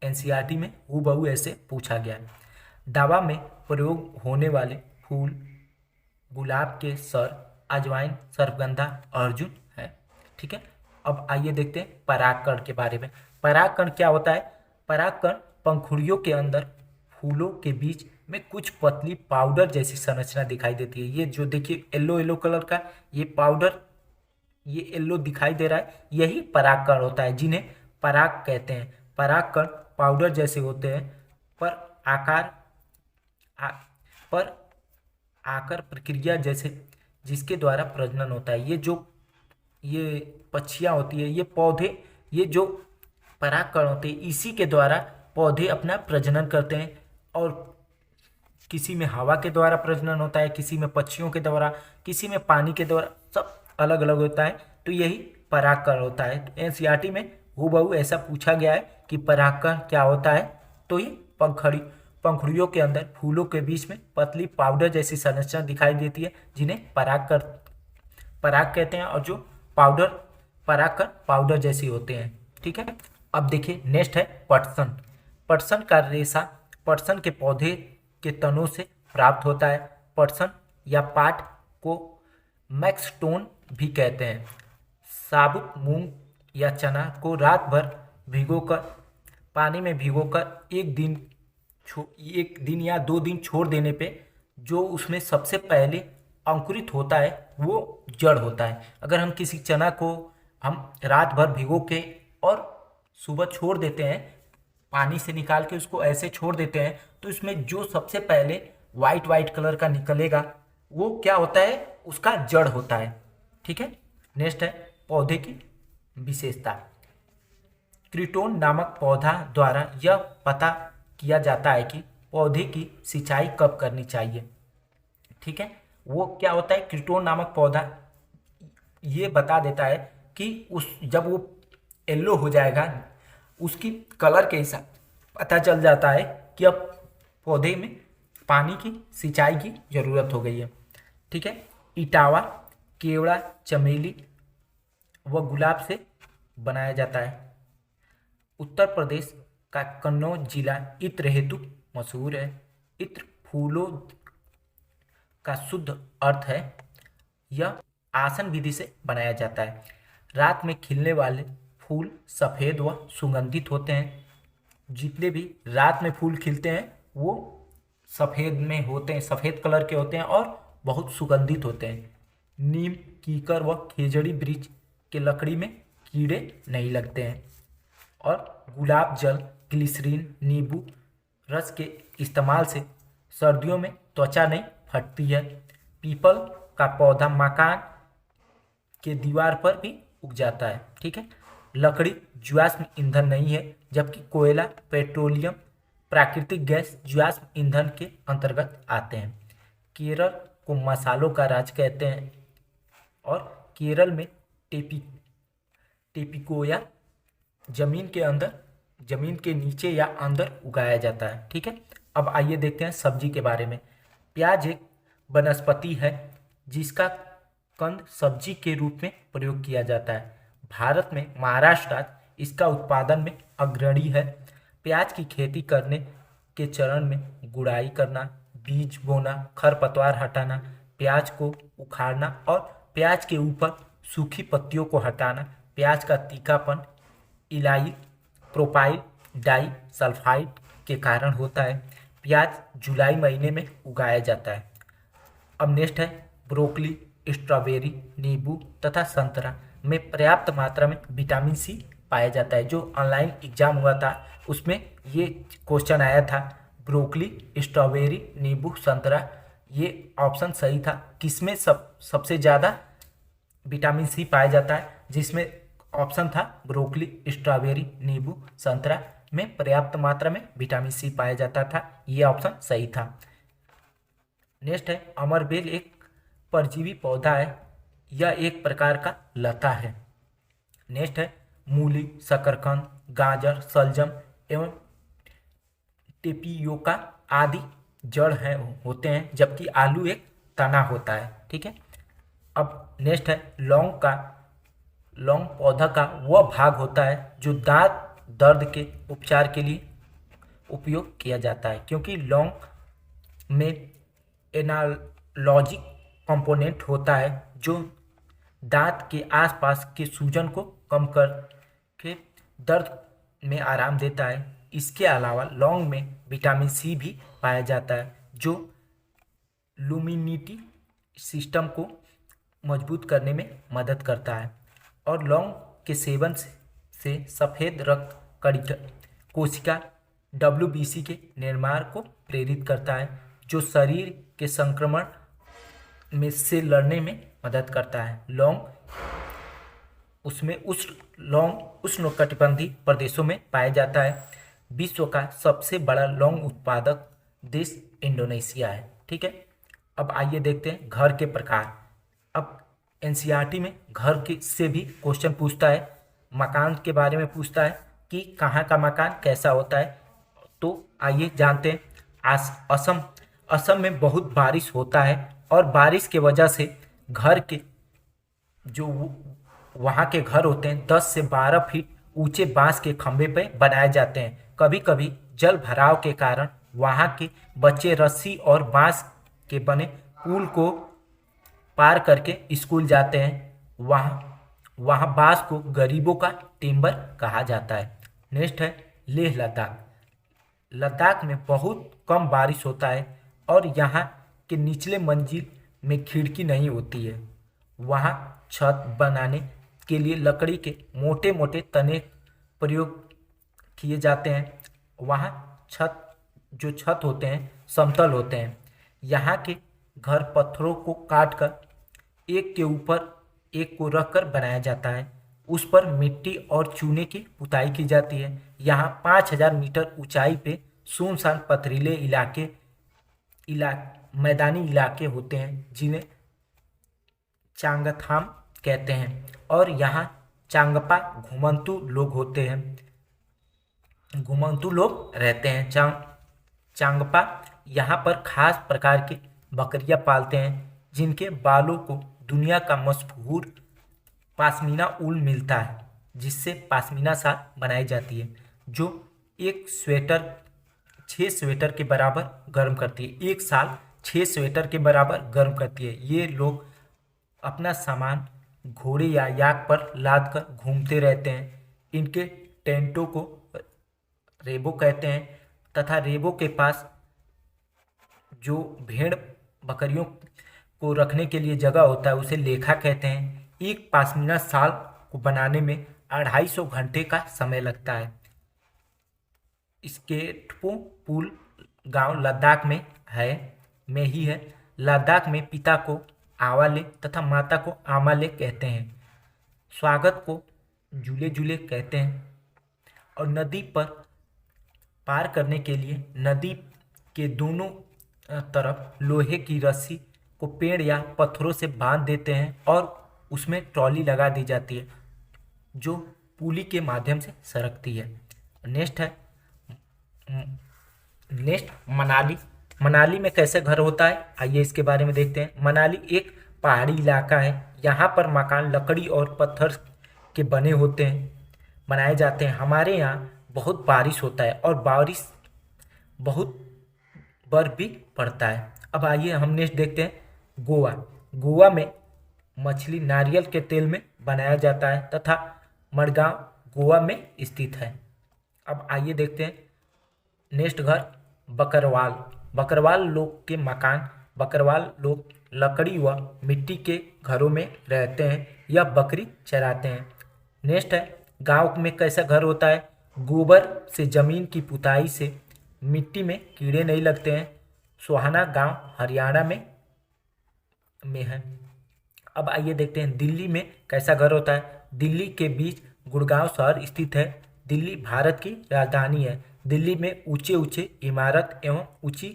एनसीईआरटी में हूबहू ऐसे पूछा गया है। दवा में प्रयोग होने वाले फूल गुलाब के सर, अजवाइन, सर्पगंधा, अर्जुन है। ठीक है, अब आइए देखते हैं परागकण के बारे में। परागकण क्या होता है? परागकण पंखुड़ियों के अंदर फूलों के बीच में कुछ पतली पाउडर जैसी संरचना दिखाई देती है। ये जो देखिए येलो येलो कलर का ये पाउडर, ये येलो दिखाई दे रहा है, यही परागकण होता है, जिन्हें पराग कहते हैं। परागकण पाउडर जैसे होते हैं पर पर आकर प्रक्रिया जैसे जिसके द्वारा प्रजनन होता है। ये पक्षियाँ होती है, ये पौधे, ये जो परागकण होते हैं इसी के द्वारा पौधे अपना प्रजनन करते हैं। और किसी में हवा के द्वारा प्रजनन होता है, किसी में पक्षियों के द्वारा, किसी में पानी के द्वारा, सब अलग अलग होता है। तो यही परागकण होता है। तो एनसीईआरटी में हूबहू ऐसा पूछा गया है कि परागकण क्या होता है, तो ये पंखुड़ियों के अंदर फूलों के बीच में पतली पाउडर जैसी संरचना दिखाई देती है, जिन्हें पराग कहते हैं। और जो परागकण पाउडर जैसी होते हैं। ठीक है, अब देखिए नेक्स्ट है पटसन। पटसन का रेशा पटसन के पौधे के तनों से प्राप्त होता है। पटसन या पाट को मैक्सटोन भी कहते हैं। साबुत मूंग या चना को रात भर पानी में भिगोकर एक दिन या 2 दिन छोड़ देने पे जो उसमें सबसे पहले अंकुरित होता है वो जड़ होता है। अगर हम किसी चना को हम रात भर भिगो के और सुबह छोड़ देते हैं, पानी से निकाल के उसको ऐसे छोड़ देते हैं, तो इसमें जो सबसे पहले वाइट कलर का निकलेगा वो क्या होता है? उसका जड़ होता है। ठीक है, नेक्स्ट है पौधे की विशेषता। क्रीटोन नामक पौधा द्वारा यह पता किया जाता है कि पौधे की सिंचाई कब करनी चाहिए। ठीक है, वो क्या होता है? क्रीटोन नामक पौधा ये बता देता है कि जब वो येलो हो जाएगा, उसकी कलर के हिसाब पता चल जाता है कि अब पौधे में पानी की सिंचाई की ज़रूरत हो गई है। ठीक है, इटावा केवड़ा, चमेली व गुलाब से बनाया जाता है। उत्तर प्रदेश का कन्नौज जिला इत्र हेतु मशहूर है। इत्र फूलों का शुद्ध अर्थ है। यह आसन विधि से बनाया जाता है। रात में खिलने वाले फूल सफ़ेद व सुगंधित होते हैं। जितने भी रात में फूल खिलते हैं वो सफ़ेद में होते हैं, सफ़ेद कलर के होते हैं और बहुत सुगंधित होते हैं। नीम, कीकर व खेजड़ी वृक्ष के लकड़ी में कीड़े नहीं लगते हैं। और गुलाब जल, ग्लिसरीन, नींबू रस के इस्तेमाल से सर्दियों में त्वचा नहीं फटती है। पीपल का पौधा मकान के दीवार पर भी उग जाता है। ठीक है, लकड़ी जीवाश्म ईंधन नहीं है, जबकि कोयला, पेट्रोलियम, प्राकृतिक गैस जीवाश्म ईंधन के अंतर्गत आते हैं। केरल को मसालों का राज कहते हैं और केरल में टेपिकोया जमीन के नीचे या अंदर उगाया जाता है। ठीक है, अब आइए देखते हैं सब्जी के बारे में। प्याज एक वनस्पति है जिसका कंद सब्जी के रूप में प्रयोग किया जाता है। भारत में महाराष्ट्र राज्य इसका उत्पादन में अग्रणी है। प्याज की खेती करने के चरण में गुड़ाई करना, बीज बोना, खरपतवार हटाना, प्याज को उखाड़ना और प्याज के ऊपर सूखी पत्तियों को हटाना प्याज का तीखापन इलाइल प्रोपाइल डाई सल्फाइड के कारण होता है। प्याज जुलाई महीने में उगाया जाता है। अब नेक्स्ट है ब्रोकली, स्ट्रॉबेरी, नींबू तथा संतरा में पर्याप्त मात्रा में विटामिन सी पाया जाता है। जो ऑनलाइन एग्जाम हुआ था उसमें ये क्वेश्चन आया था, ब्रोकली, स्ट्रॉबेरी, नींबू, संतरा, ये ऑप्शन सही था। किसमें सबसे ज़्यादा विटामिन सी पाया जाता है? जिसमें ऑप्शन था ब्रोकली, स्ट्रॉबेरी, नींबू, संतरा में पर्याप्त मात्रा में विटामिन सी पाया जाता था। ये ऑप्शन सही था। नेक्स्ट है अमरबेल, एक परजीवी पौधा है। यह एक प्रकार का लता है। नेक्स्ट है मूली, शकरकंद, गाजर, शलजम एवं टेपियोका आदि जड़ हैं होते हैं, जबकि आलू एक तना होता है। ठीक है। अब नेक्स्ट है लौंग पौधा का वह भाग होता है जो दांत दर्द के उपचार के लिए उपयोग किया जाता है, क्योंकि लौंग में एनालॉजिक कंपोनेंट होता है जो दांत के आसपास के सूजन को कम करके दर्द में आराम देता है। इसके अलावा लौंग में विटामिन सी भी पाया जाता है जो लुमिनिटी सिस्टम को मजबूत करने में मदद करता है। और लौंग के सेवन से सफ़ेद रक्त कोशिका WBC के निर्माण को प्रेरित करता है, जो शरीर के संक्रमण में से लड़ने में मदद करता है। लौंग उष्णकटिबंधीय प्रदेशों में पाया जाता है। विश्व का सबसे बड़ा लौंग उत्पादक देश इंडोनेशिया है। ठीक है। अब आइए देखते हैं घर के प्रकार। अब NCERT में घर के से भी क्वेश्चन पूछता है, मकान के बारे में पूछता है कि कहाँ का मकान कैसा होता है। तो आइए जानते हैं। असम में बहुत बारिश होता है और बारिश के वजह से घर के जो वहाँ के घर होते हैं 10 से 12 फीट ऊंचे बांस के खंभे पे बनाए जाते हैं। कभी कभी जल भराव के कारण वहाँ के बच्चे रस्सी और बांस के बने पुल को पार करके स्कूल जाते हैं। वहाँ बांस को गरीबों का टिम्बर कहा जाता है। नेक्स्ट है लेह लद्दाख। लद्दाख में बहुत कम बारिश होता है और यहाँ के निचले मंजिल में खिड़की नहीं होती है। वहाँ छत बनाने के लिए लकड़ी के मोटे मोटे तने प्रयोग किए जाते हैं। वहाँ छत होते हैं समतल होते हैं। यहाँ के घर पत्थरों को काटकर एक के ऊपर एक को रखकर बनाया जाता है। उस पर मिट्टी और चूने की पुताई की जाती है। यहाँ 5000 मीटर ऊंचाई पे सुनसान पथरीले मैदानी इलाके होते हैं जिन्हें चांगथाम कहते हैं। और यहाँ चांगपा घुमंतु लोग रहते हैं। चांगपा यहाँ पर खास प्रकार के बकरियां पालते हैं जिनके बालों को दुनिया का मशहूर पाशमीना ऊल मिलता है, जिससे पाशमीना शाल बनाई जाती है, जो 6 स्वेटर के बराबर गर्म करती है। एक साल 6 स्वेटर के बराबर गर्म करती है। ये लोग अपना सामान घोड़े या याक पर लाद कर घूमते रहते हैं। इनके टेंटों को रेबो कहते हैं तथा रेबो के पास जो भेड़ बकरियों को रखने के लिए जगह होता है उसे लेखा कहते हैं। एक पाशमीना शाल को बनाने में 250 घंटे का समय लगता है। स्केटपो पुल गांव लद्दाख में ही है। लद्दाख में पिता को आवाले तथा माता को आमाले कहते हैं। स्वागत को झूले झूले कहते हैं। और नदी पर पार करने के लिए नदी के दोनों तरफ लोहे की रस्सी को पेड़ या पत्थरों से बांध देते हैं और उसमें ट्रॉली लगा दी जाती है जो पुली के माध्यम से सरकती है। नेक्स्ट मनाली। मनाली में कैसे घर होता है आइए इसके बारे में देखते हैं। मनाली एक पहाड़ी इलाका है। यहाँ पर मकान लकड़ी और पत्थर के बनाए जाते हैं। हमारे यहाँ बहुत बारिश होता है और बारिश बहुत बर्फ भी पड़ता है। अब आइए हम नेक्स्ट देखते हैं गोवा में मछली नारियल के तेल में बनाया जाता है तथा मडगांव गोवा में स्थित है। अब आइए देखते हैं नेक्स्ट घर बकरवाल लोग के मकान। बकरवाल लोग लकड़ी व मिट्टी के घरों में रहते हैं या बकरी चराते हैं। नेक्स्ट है गांव में कैसा घर होता है। गोबर से जमीन की पुताई से मिट्टी में कीड़े नहीं लगते हैं। सोहाना गांव हरियाणा में है। अब आइए देखते हैं दिल्ली में कैसा घर होता है। दिल्ली के बीच गुड़गांव शहर स्थित है। दिल्ली भारत की राजधानी है। दिल्ली में ऊंचे ऊंचे इमारत एवं ऊंची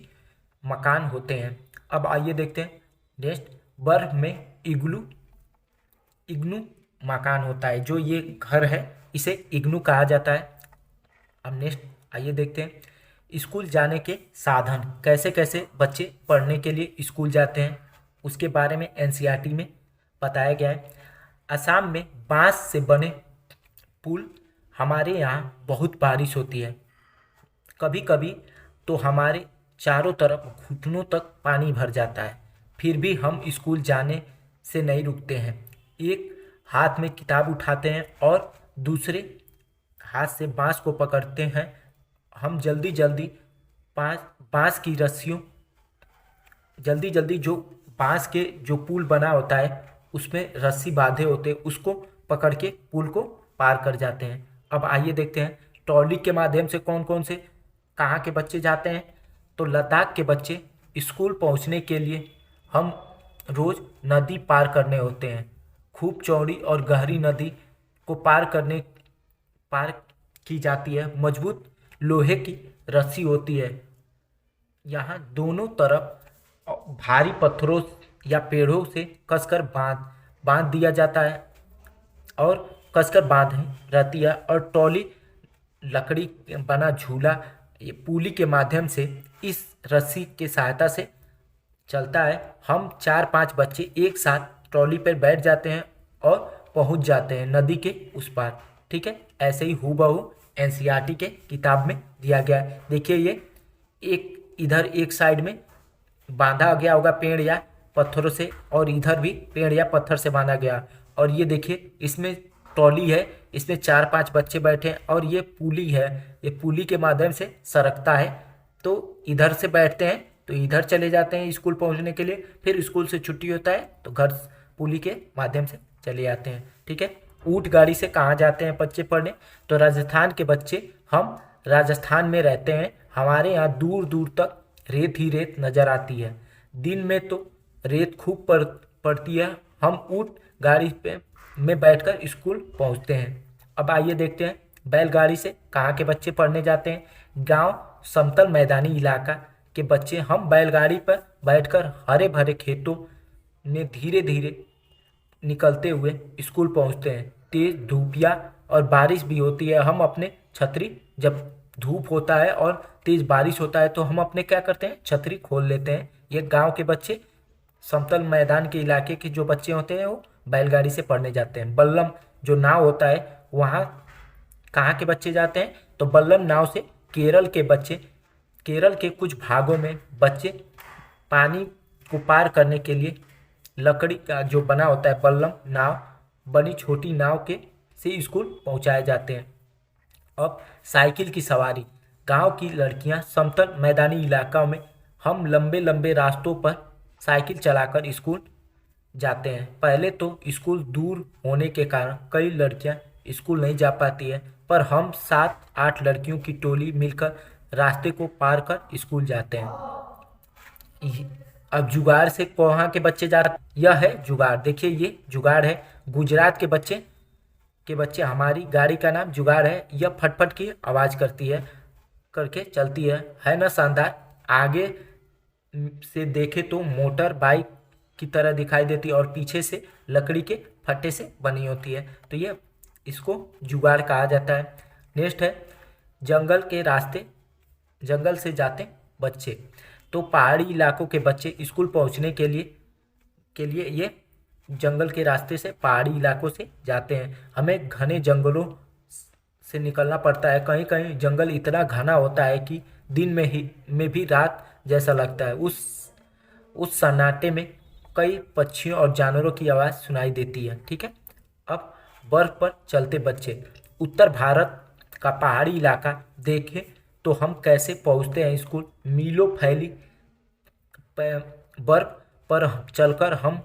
मकान होते हैं। अब आइए देखते हैं नेक्स्ट बर्फ में इग्नू मकान होता है। जो ये घर है इसे इग्नू कहा जाता है। अब नेक्स्ट आइए देखते हैं स्कूल जाने के साधन, कैसे कैसे बच्चे पढ़ने के लिए स्कूल जाते हैं, उसके बारे में एनसीईआरटी में बताया गया है। असम में बांस से बने पुल, हमारे यहाँ बहुत बारिश होती है, कभी कभी तो हमारे चारों तरफ घुटनों तक पानी भर जाता है, फिर भी हम स्कूल जाने से नहीं रुकते हैं। एक हाथ में किताब उठाते हैं और दूसरे हाथ से बांस को पकड़ते हैं। हम जल्दी जल्दी बांस की रस्सियों जल्दी जल्दी जो बांस के जो पुल बना होता है उसमें रस्सी बांधे होते हैं, उसको पकड़ के पुल को पार कर जाते हैं। अब आइए देखते हैं ट्रॉली के माध्यम से कौन कौन से कहाँ के बच्चे जाते हैं। तो लद्दाख के बच्चे स्कूल पहुँचने के लिए हम रोज़ नदी पार करने होते हैं। खूब चौड़ी और गहरी नदी को पार की जाती है। मजबूत लोहे की रस्सी होती है। यहाँ दोनों तरफ भारी पत्थरों या पेड़ों से कसकर बांध दिया जाता है और कसकर बांध रहती है। और ट्रॉली लकड़ी बना झूला ये पुली के माध्यम से इस रस्सी के सहायता से चलता है। हम 4-5 बच्चे एक साथ ट्रॉली पर बैठ जाते हैं और पहुंच जाते हैं नदी के उस पार। ठीक है, ऐसे ही हूबहू एनसीईआरटी के किताब में दिया गया है। देखिए ये एक इधर एक साइड में बांधा गया होगा पेड़ या पत्थरों से, और इधर भी पेड़ या पत्थर से बांधा गया। और ये देखिए इसमें ट्रॉली है, इसमें 4-5 बच्चे बैठे हैं और ये पुली है, ये पुली के माध्यम से सरकता है। तो इधर से बैठते हैं तो इधर चले जाते हैं स्कूल पहुंचने के लिए, फिर स्कूल से छुट्टी होता है तो घर पुली के माध्यम से चले आते हैं। ठीक है, ऊँट गाड़ी से कहाँ जाते हैं बच्चे पढ़ने? तो राजस्थान के बच्चे, हम राजस्थान में रहते हैं, हमारे यहाँ दूर दूर तक रेत ही रेत नज़र आती है। दिन में तो रेत खूब पड़ती है। हम ऊँट गाड़ी में बैठकर स्कूल पहुँचते हैं। अब आइए देखते हैं बैलगाड़ी से कहाँ के बच्चे पढ़ने जाते हैं। गांव समतल मैदानी इलाका के बच्चे हम बैलगाड़ी पर बैठकर हरे भरे खेतों में धीरे धीरे निकलते हुए स्कूल पहुँचते हैं। तेज धूपिया और बारिश भी होती है, हम अपने छतरी, जब धूप होता है और तेज बारिश होता है तो हम अपने क्या करते हैं, छतरी खोल लेते हैं। ये गांव के बच्चे, समतल मैदान के इलाके के जो बच्चे होते हैं वो बैलगाड़ी से पढ़ने जाते हैं। बल्लम जो नाव होता है वहाँ कहाँ के बच्चे जाते हैं? तो बल्लम नाव से केरल के कुछ भागों में बच्चे पानी को पार करने के लिए लकड़ी का जो बना होता है बल्लम नाव बनी छोटी नाव के से स्कूल पहुँचाए जाते हैं। अब साइकिल की सवारी, गांव की लड़कियां समतल मैदानी इलाकों में हम लंबे लंबे रास्तों पर साइकिल चलाकर स्कूल जाते हैं। पहले तो स्कूल दूर होने के कारण कई लड़कियां स्कूल नहीं जा पाती है, पर हम 7-8 लड़कियों की टोली मिलकर रास्ते को पार कर स्कूल जाते हैं। अब जुगाड़ से कहाँ के बच्चे जा रहे हैं? यह है जुगाड़। देखिए ये जुगाड़ है, गुजरात के बच्चे हमारी गाड़ी का नाम जुगाड़ है। यह फटफट की आवाज़ करके चलती है ना शानदार। आगे से देखे तो मोटर बाइक की तरह दिखाई देती है और पीछे से लकड़ी के फट्टे से बनी होती है। तो ये इसको जुगाड़ कहा जाता है। नेक्स्ट है जंगल से जाते बच्चे। तो पहाड़ी इलाकों के बच्चे स्कूल पहुंचने के लिए ये जंगल के रास्ते से पहाड़ी इलाकों से जाते हैं। हमें घने जंगलों से निकलना पड़ता है। कहीं कहीं जंगल इतना घना होता है कि दिन में भी रात जैसा लगता है। उस सन्नाटे में कई पक्षियों और जानवरों की आवाज़ सुनाई देती है। ठीक है, अब बर्फ पर चलते बच्चे। उत्तर भारत का पहाड़ी इलाका देखें तो हम कैसे पहुंचते हैं स्कूल। मीलों फैली बर्फ पर चलकर हम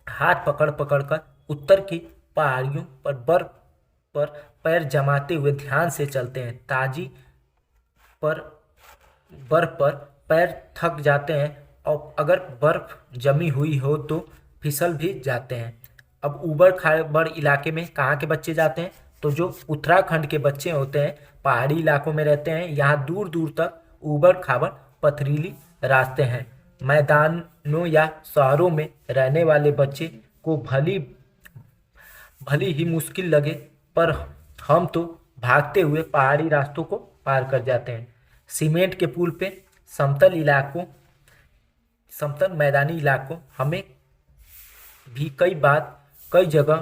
हाथ पकड़ कर उत्तर की पहाड़ियों पर बर्फ पर पैर जमाते हुए ध्यान से चलते हैं। ताजी बर्फ पर पैर थक जाते हैं और अगर बर्फ जमी हुई हो तो फिसल भी जाते हैं। अब ऊबड़ खाबड़ इलाके में कहाँ के बच्चे जाते हैं? तो जो उत्तराखंड के बच्चे होते हैं, पहाड़ी इलाकों में रहते हैं, यहाँ दूर दूर तक ऊबड़ खाबड़ पथरीली रास्ते हैं। मैदानों या शहरों में रहने वाले बच्चे को भली ही मुश्किल लगे, पर हम तो भागते हुए पहाड़ी रास्तों को पार कर जाते हैं। सीमेंट के पुल पे समतल मैदानी इलाकों हमें भी कई जगह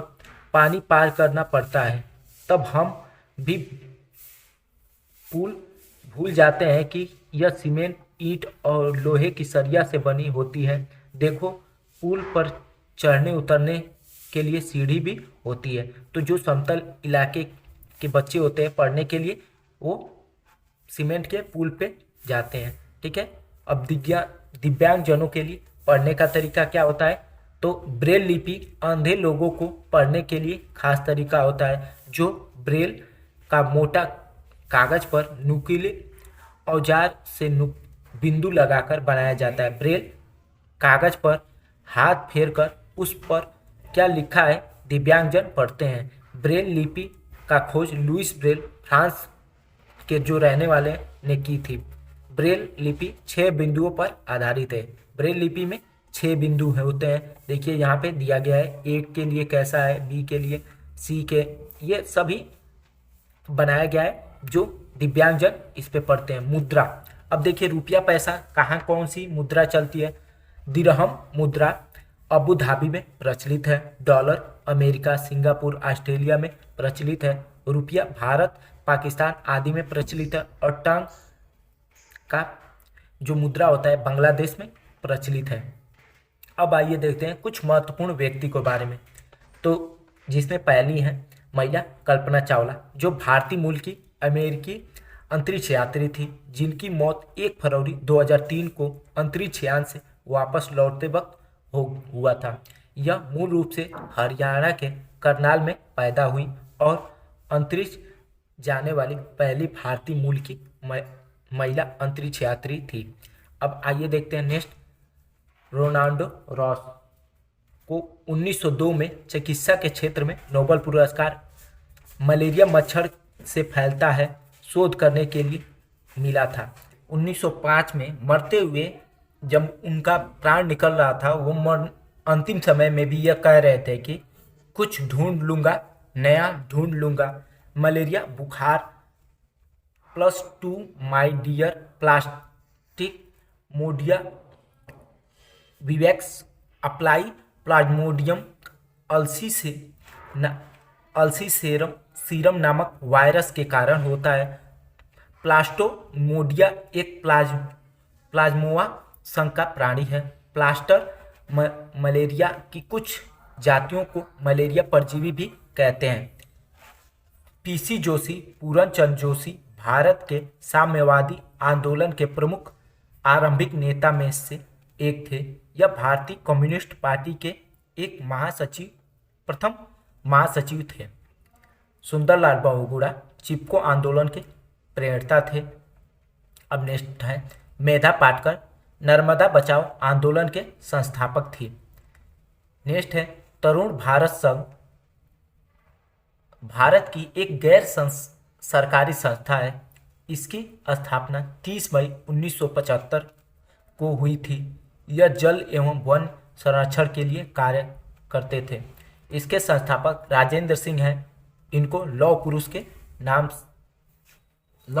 पानी पार करना पड़ता है, तब हम भी पुल भूल जाते हैं कि यह सीमेंट, ईंट और लोहे की सरिया से बनी होती है। देखो, पुल पर चढ़ने उतरने के लिए सीढ़ी भी होती है। तो जो समतल इलाके के बच्चे होते हैं पढ़ने के लिए, वो सीमेंट के पुल पे जाते हैं। ठीक है। अब दिव्यांगजनों के लिए पढ़ने का तरीका क्या होता है? तो ब्रेल लिपि अंधे लोगों को पढ़ने के लिए खास तरीका होता है, जो ब्रेल का मोटा कागज पर नुकीले औजार से बिंदु लगाकर बनाया जाता है। ब्रेल कागज पर हाथ फेरकर उस पर क्या लिखा है दिव्यांगजन पढ़ते हैं। ब्रेल लिपि का खोज लुइस ब्रेल, फ्रांस के जो रहने वाले ने की थी। ब्रेल लिपि 6 बिंदुओं पर आधारित है। ब्रेल लिपि में 6 बिंदु होते हैं। देखिए यहाँ पे दिया गया है, ए के लिए कैसा है, बी के लिए, सी के, ये सभी बनाया गया है जो दिव्यांगजन इस पे पढ़ते हैं। मुद्रा, अब देखिए रुपया पैसा कहाँ कौन सी मुद्रा चलती है? दिरहम मुद्रा अबू धाबी में प्रचलित है। डॉलर अमेरिका, सिंगापुर, ऑस्ट्रेलिया में प्रचलित है। रुपया भारत, पाकिस्तान आदि में प्रचलित है। और टांग का जो मुद्रा होता है बांग्लादेश में प्रचलित है। अब आइए देखते हैं कुछ महत्वपूर्ण व्यक्ति के बारे में। तो जिसमें पहली है महिला कल्पना चावला, जो भारतीय मूल की अमेरिकी अंतरिक्ष यात्री थी, जिनकी मौत 1 फरवरी 2003 को अंतरिक्ष यान से वापस लौटते वक्त हुआ था। यह मूल रूप से हरियाणा के करनाल में पैदा हुई और अंतरिक्ष जाने वाली पहली भारतीय मूल की महिला अंतरिक्ष यात्री थी। अब आइए देखते हैं नेक्स्ट, रोनाल्डो रॉस को 1902 में चिकित्सा के क्षेत्र में नोबेल पुरस्कार मलेरिया मच्छर से फैलता है शोध करने के लिए मिला था। 1905 में मरते हुए जब उनका प्राण निकल रहा था, वो अंतिम समय में भी यह कह रहे थे कि कुछ ढूंढ लूँगा, नया ढूंढ लूँगा, मलेरिया बुखार +2 my dear plasmodium vivax अप्लाई प्लाज्मोडियम सीरम नामक वायरस के कारण होता है। प्लास्टोमोडिया एक प्लाज्मोआ संघ का प्राणी है। प्लास्टर मलेरिया की कुछ जातियों को मलेरिया परजीवी भी कहते हैं। पीसी जोशी, पूरनचंद जोशी भारत के साम्यवादी आंदोलन के प्रमुख आरंभिक नेता में से एक थे। यह भारतीय कम्युनिस्ट पार्टी के एक प्रथम महासचिव थे। सुंदरलाल बहुगुणा चिपको आंदोलन के प्रेरणा थे। अब नेक्स्ट है मेधा पाटकर, नर्मदा बचाओ आंदोलन के संस्थापक थी। नेक्स्ट है तरुण भारत संघ, भारत की एक गैर सरकारी संस्था है। इसकी स्थापना 30 मई 1975 को हुई थी। यह जल एवं वन संरक्षण के लिए कार्य करते थे। इसके संस्थापक राजेंद्र सिंह हैं। इनको लौह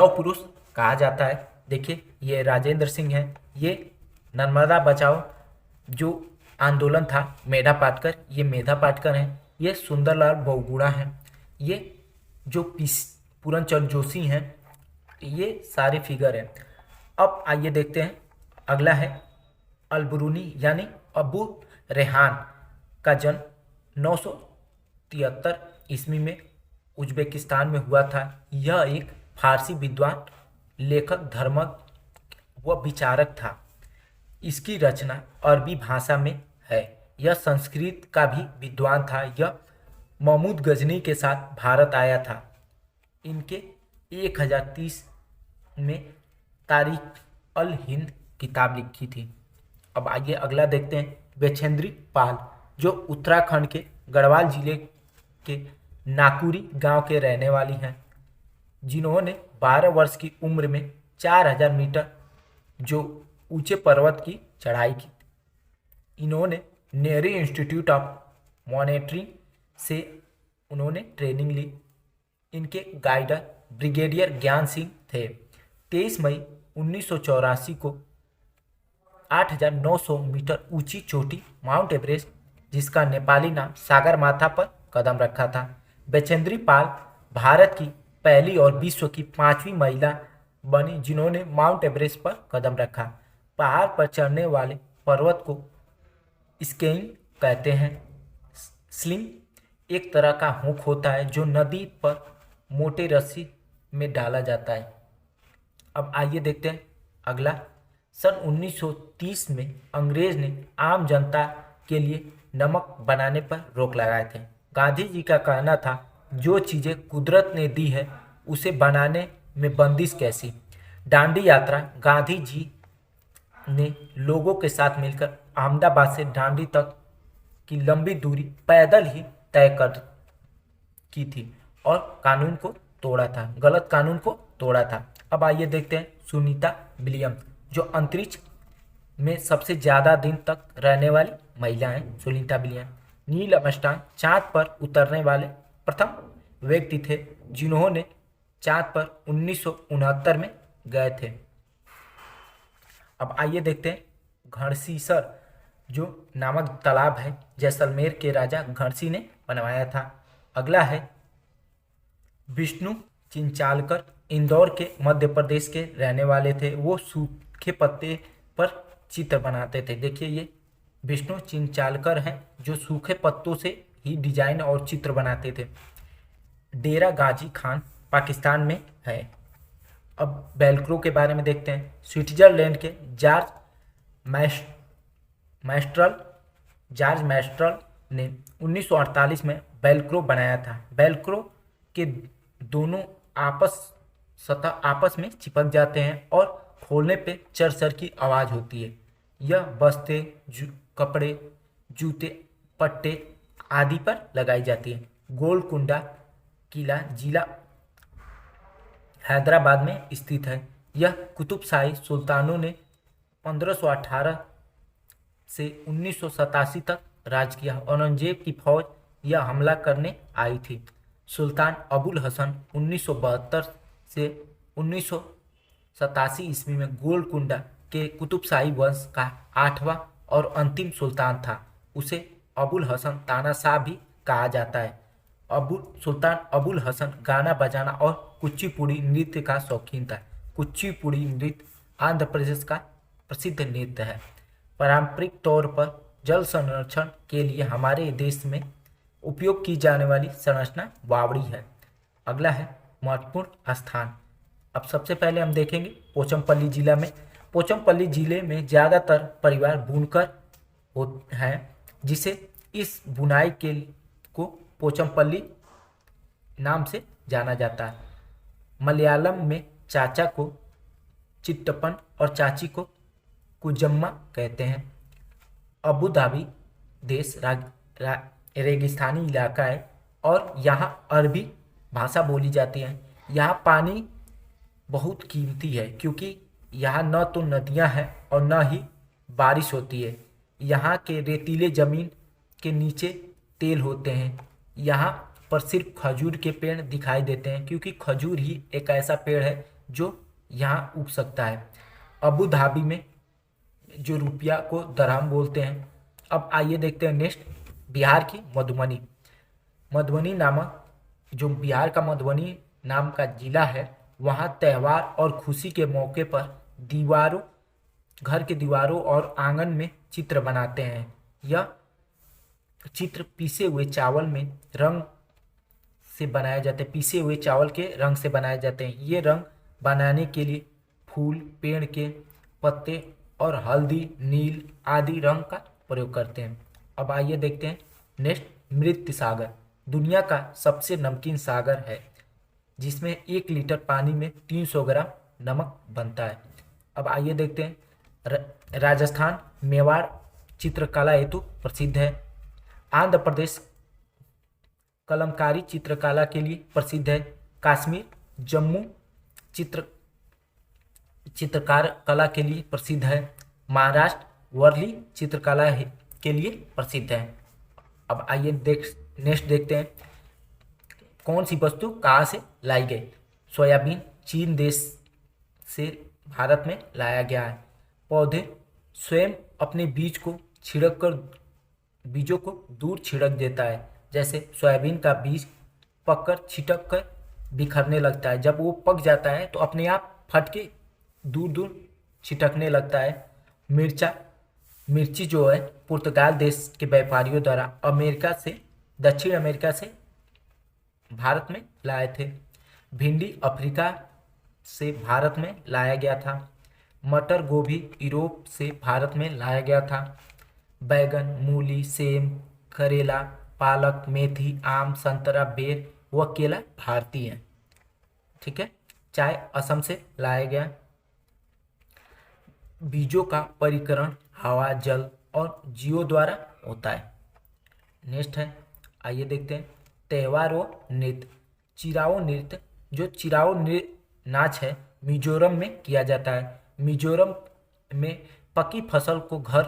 पुरुष कहा जाता है। देखिए ये राजेंद्र सिंह हैं। ये नर्मदा बचाओ जो आंदोलन था मेधा पाटकर, ये मेधा पाटकर हैं। ये सुंदरलाल बहुगुणा हैं। ये जो पूरनचंद जोशी हैं, ये सारे फिगर हैं। अब आइए देखते हैं अगला है अलबरूनी यानी अबू रेहान का जन्म 973 ईस्वी में उज्बेकिस्तान में हुआ था। यह एक फारसी विद्वान, लेखक, धर्मज्ञ व विचारक था। इसकी रचना अरबी भाषा में है। यह संस्कृत का भी विद्वान था। यह महमूद गजनी के साथ भारत आया था। इनके 1030 में तारीख अल हिंद किताब लिखी थी। अब आइए अगला देखते हैं बेछेंद्री पाल, जो उत्तराखंड के गढ़वाल जिले के नाकुरी गांव के रहने वाली हैं, जिन्होंने 12 वर्ष की उम्र में 4000 मीटर जो ऊंचे पर्वत की चढ़ाई की। इन्होंने नेहरू इंस्टीट्यूट ऑफ मॉनिटरिंग से उन्होंने ट्रेनिंग ली। इनके गाइडर ब्रिगेडियर ज्ञान सिंह थे। 23 मई 1984 को 8,900 मीटर ऊंची चोटी माउंट एवरेस्ट, जिसका नेपाली नाम सागर माथा, पर कदम रखा था। बचेंद्री पाल भारत की पहली और विश्व की 5वीं महिला बनी जिन्होंने माउंट एवरेस्ट पर कदम रखा। पहाड़ पर चढ़ने वाले पर्वत को स्कीइंग कहते हैं। स्लिंग एक तरह का हुक होता है जो नदी पर मोटे रस्सी में डाला जाता है। अब आइए देखते हैं अगला। सन 1930 में अंग्रेज ने आम जनता के लिए नमक बनाने पर रोक लगाए थे। गांधी जी का कहना था, जो चीज़ें कुदरत ने दी है उसे बनाने में बंदिश कैसी। दांडी यात्रा गांधी जी ने लोगों के साथ मिलकर अहमदाबाद से दांडी तक की लंबी दूरी पैदल ही तय कर की थी और कानून को तोड़ा था, गलत कानून को तोड़ा था। अब आइए देखते हैं सुनीता विलियम्स, जो अंतरिक्ष में सबसे ज़्यादा दिन तक रहने वाली महिला हैं। सुनीता विलियम्स नील आर्मस्ट्रांग चाँद पर उतरने वाले प्रथम व्यक्ति थे जिन्होंने चाँद पर 1969 में गए थे। अब आइए देखते हैं घड़सीसर, जो नामक तालाब है, जैसलमेर के राजा घड़सी ने बनवाया था। अगला है विष्णु चिंचालकर, इंदौर के मध्य प्रदेश के रहने वाले थे। वो सूखे पत्ते पर चित्र बनाते थे। देखिए ये विष्णु चिंचालकर हैं जो सूखे पत्तों से ही डिजाइन और चित्र बनाते थे। डेरा गाजी खान पाकिस्तान में है। अब वेल्क्रो के बारे में देखते हैं। स्विट्जरलैंड के जॉर्ज मैस्ट्रल ने 1948 में वेल्क्रो बनाया था। वेल्क्रो के दोनों आपस में चिपक जाते हैं और खोलने पे चर की आवाज़ होती है। यह बस्ते, कपड़े, जूते, पट्टे आदि पर लगाई जाती है। गोलकुंडा किला जिला हैदराबाद में स्थित है। यह कुतुबशाही सुल्तानों ने 1518 से 1987 तक राज किया। औरंगजेब की फौज यह हमला करने आई थी। सुल्तान अबुल हसन 1972 से 1987 ईस्वी में गोलकुंडा के कुतुबशाही वंश का 8वां और अंतिम सुल्तान था। उसे अबुल हसन तानाशाह भी कहा जाता है। सुल्तान अबुल हसन गाना बजाना और कुचिपुड़ी नृत्य का शौकीन था। कुचिपुड़ी नृत्य आंध्र प्रदेश का प्रसिद्ध नृत्य है। पारंपरिक तौर पर जल संरक्षण के लिए हमारे देश में उपयोग की जाने वाली संरचना बावड़ी है। अगला है महत्वपूर्ण स्थान। अब सबसे पहले हम देखेंगे पोचमपल्ली जिला में। पोचमपल्ली जिले में ज़्यादातर परिवार बुनकर हैं, जिसे इस बुनाई को पोचमपल्ली नाम से जाना जाता है। मलयालम में चाचा को चिट्टपन और चाची को कुजम्मा कहते हैं। अबू धाबी देश रेगिस्तानी इलाका है और यहाँ अरबी भाषा बोली जाती है। यहाँ पानी बहुत कीमती है क्योंकि यहाँ न तो नदियाँ हैं और न ही बारिश होती है। यहाँ के रेतीले ज़मीन के नीचे तेल होते हैं। यहाँ पर सिर्फ खजूर के पेड़ दिखाई देते हैं क्योंकि खजूर ही एक ऐसा पेड़ है जो यहाँ उग सकता है। अबू धाबी में जो रुपया को दरहम बोलते हैं। अब आइए देखते हैं नेक्स्ट बिहार की मधुबनी। मधुबनी नामक जो बिहार का मधुबनी नाम का जिला है, वहाँ त्यौहार और खुशी के मौके पर घर के दीवारों और आंगन में चित्र बनाते हैं। यह चित्र पीसे हुए चावल में रंग से बनाए जाते हैं। पीसे हुए चावल के रंग से बनाए जाते हैं। ये रंग बनाने के लिए फूल, पेड़ के पत्ते और हल्दी, नील आदि रंग का प्रयोग करते हैं। अब आइए देखते हैं नेक्स्ट मृत सागर। दुनिया का सबसे नमकीन सागर है जिसमें 1 लीटर पानी में 300 ग्राम नमक बनता है। अब आइए देखते हैं राजस्थान मेवाड़ चित्रकला हेतु प्रसिद्ध है। आंध्र प्रदेश कलमकारी चित्रकला के लिए प्रसिद्ध है। कश्मीर जम्मू चित्रकार कला के लिए प्रसिद्ध है। महाराष्ट्र वर्ली चित्रकला के लिए प्रसिद्ध है। अब आइए नेक्स्ट देखते हैं कौन सी वस्तु कहाँ से लाई गई। सोयाबीन चीन देश से भारत में लाया गया है। पौधे स्वयं अपने बीजों को दूर छिड़क देता है। जैसे सोयाबीन का बीज पककर छिटक कर बिखरने लगता है, जब वो पक जाता है तो अपने आप फट के दूर दूर छिटकने लगता है। मिर्ची जो है पुर्तगाल देश के व्यापारियों द्वारा दक्षिण अमेरिका से भारत में लाए थे। भिंडी अफ्रीका से भारत में लाया गया था। मटर गोभी यूरोप से भारत में लाया गया था। बैगन, मूली, सेम, करेला, पालक, मेथी, आम, संतरा, बेर व केला भारतीय हैं। ठीक है। चाय असम से लाया गया। बीजों का परिकरण हवा, जल और जीवों द्वारा होता है। नेक्स्ट है, आइए देखते हैं त्योहार व नृत्य। चिराओ नृत्य, जो चिराओ नाच है, मिजोरम में किया जाता है। मिजोरम में पकी फसल को घर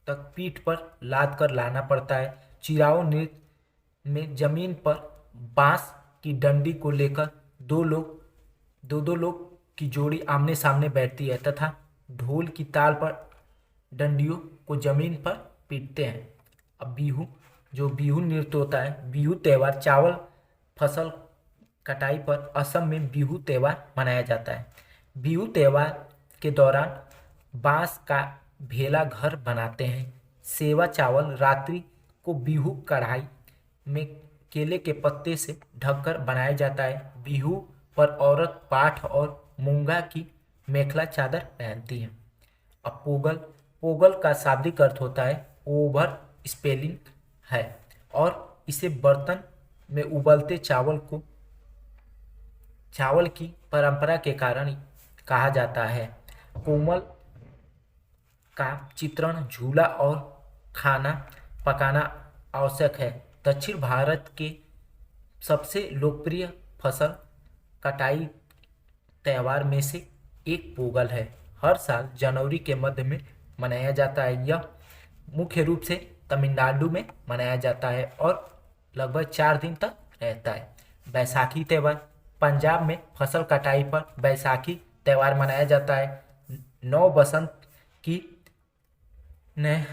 तक पीठ पर लाद कर लाना पड़ता है। चिराओ नृत्य में जमीन पर बांस की डंडी को लेकर दो लोग की जोड़ी आमने सामने बैठती है तथा ढोल की ताल पर डंडियों को जमीन पर पीटते हैं। अब बिहू नृत्य होता है। बिहू त्यौहार चावल फसल कटाई पर असम में बिहू त्यौहार मनाया जाता है। बिहू त्यौहार के दौरान बांस का भेला घर बनाते हैं। सेवा चावल रात्रि को बिहू कढ़ाई में केले के पत्ते से ढककर बनाया जाता है। बिहू पर औरत पाठ और मूंगा की मेखला चादर पहनती है। अब पोगल का शाब्दिक अर्थ होता है ओवर स्पेलिंग है और इसे बर्तन में उबलते चावल की परंपरा के कारण कहा जाता है। कोमल का चित्रण झूला और खाना पकाना आवश्यक है। दक्षिण भारत के सबसे लोकप्रिय फसल कटाई त्यौहार में से एक पोगल है। हर साल जनवरी के मध्य में मनाया जाता है। यह मुख्य रूप से तमिलनाडु में मनाया जाता है और लगभग 4 दिन तक रहता है। बैसाखी त्यौहार, पंजाब में फसल कटाई पर बैसाखी त्यौहार मनाया जाता है। नौ बसंत की नए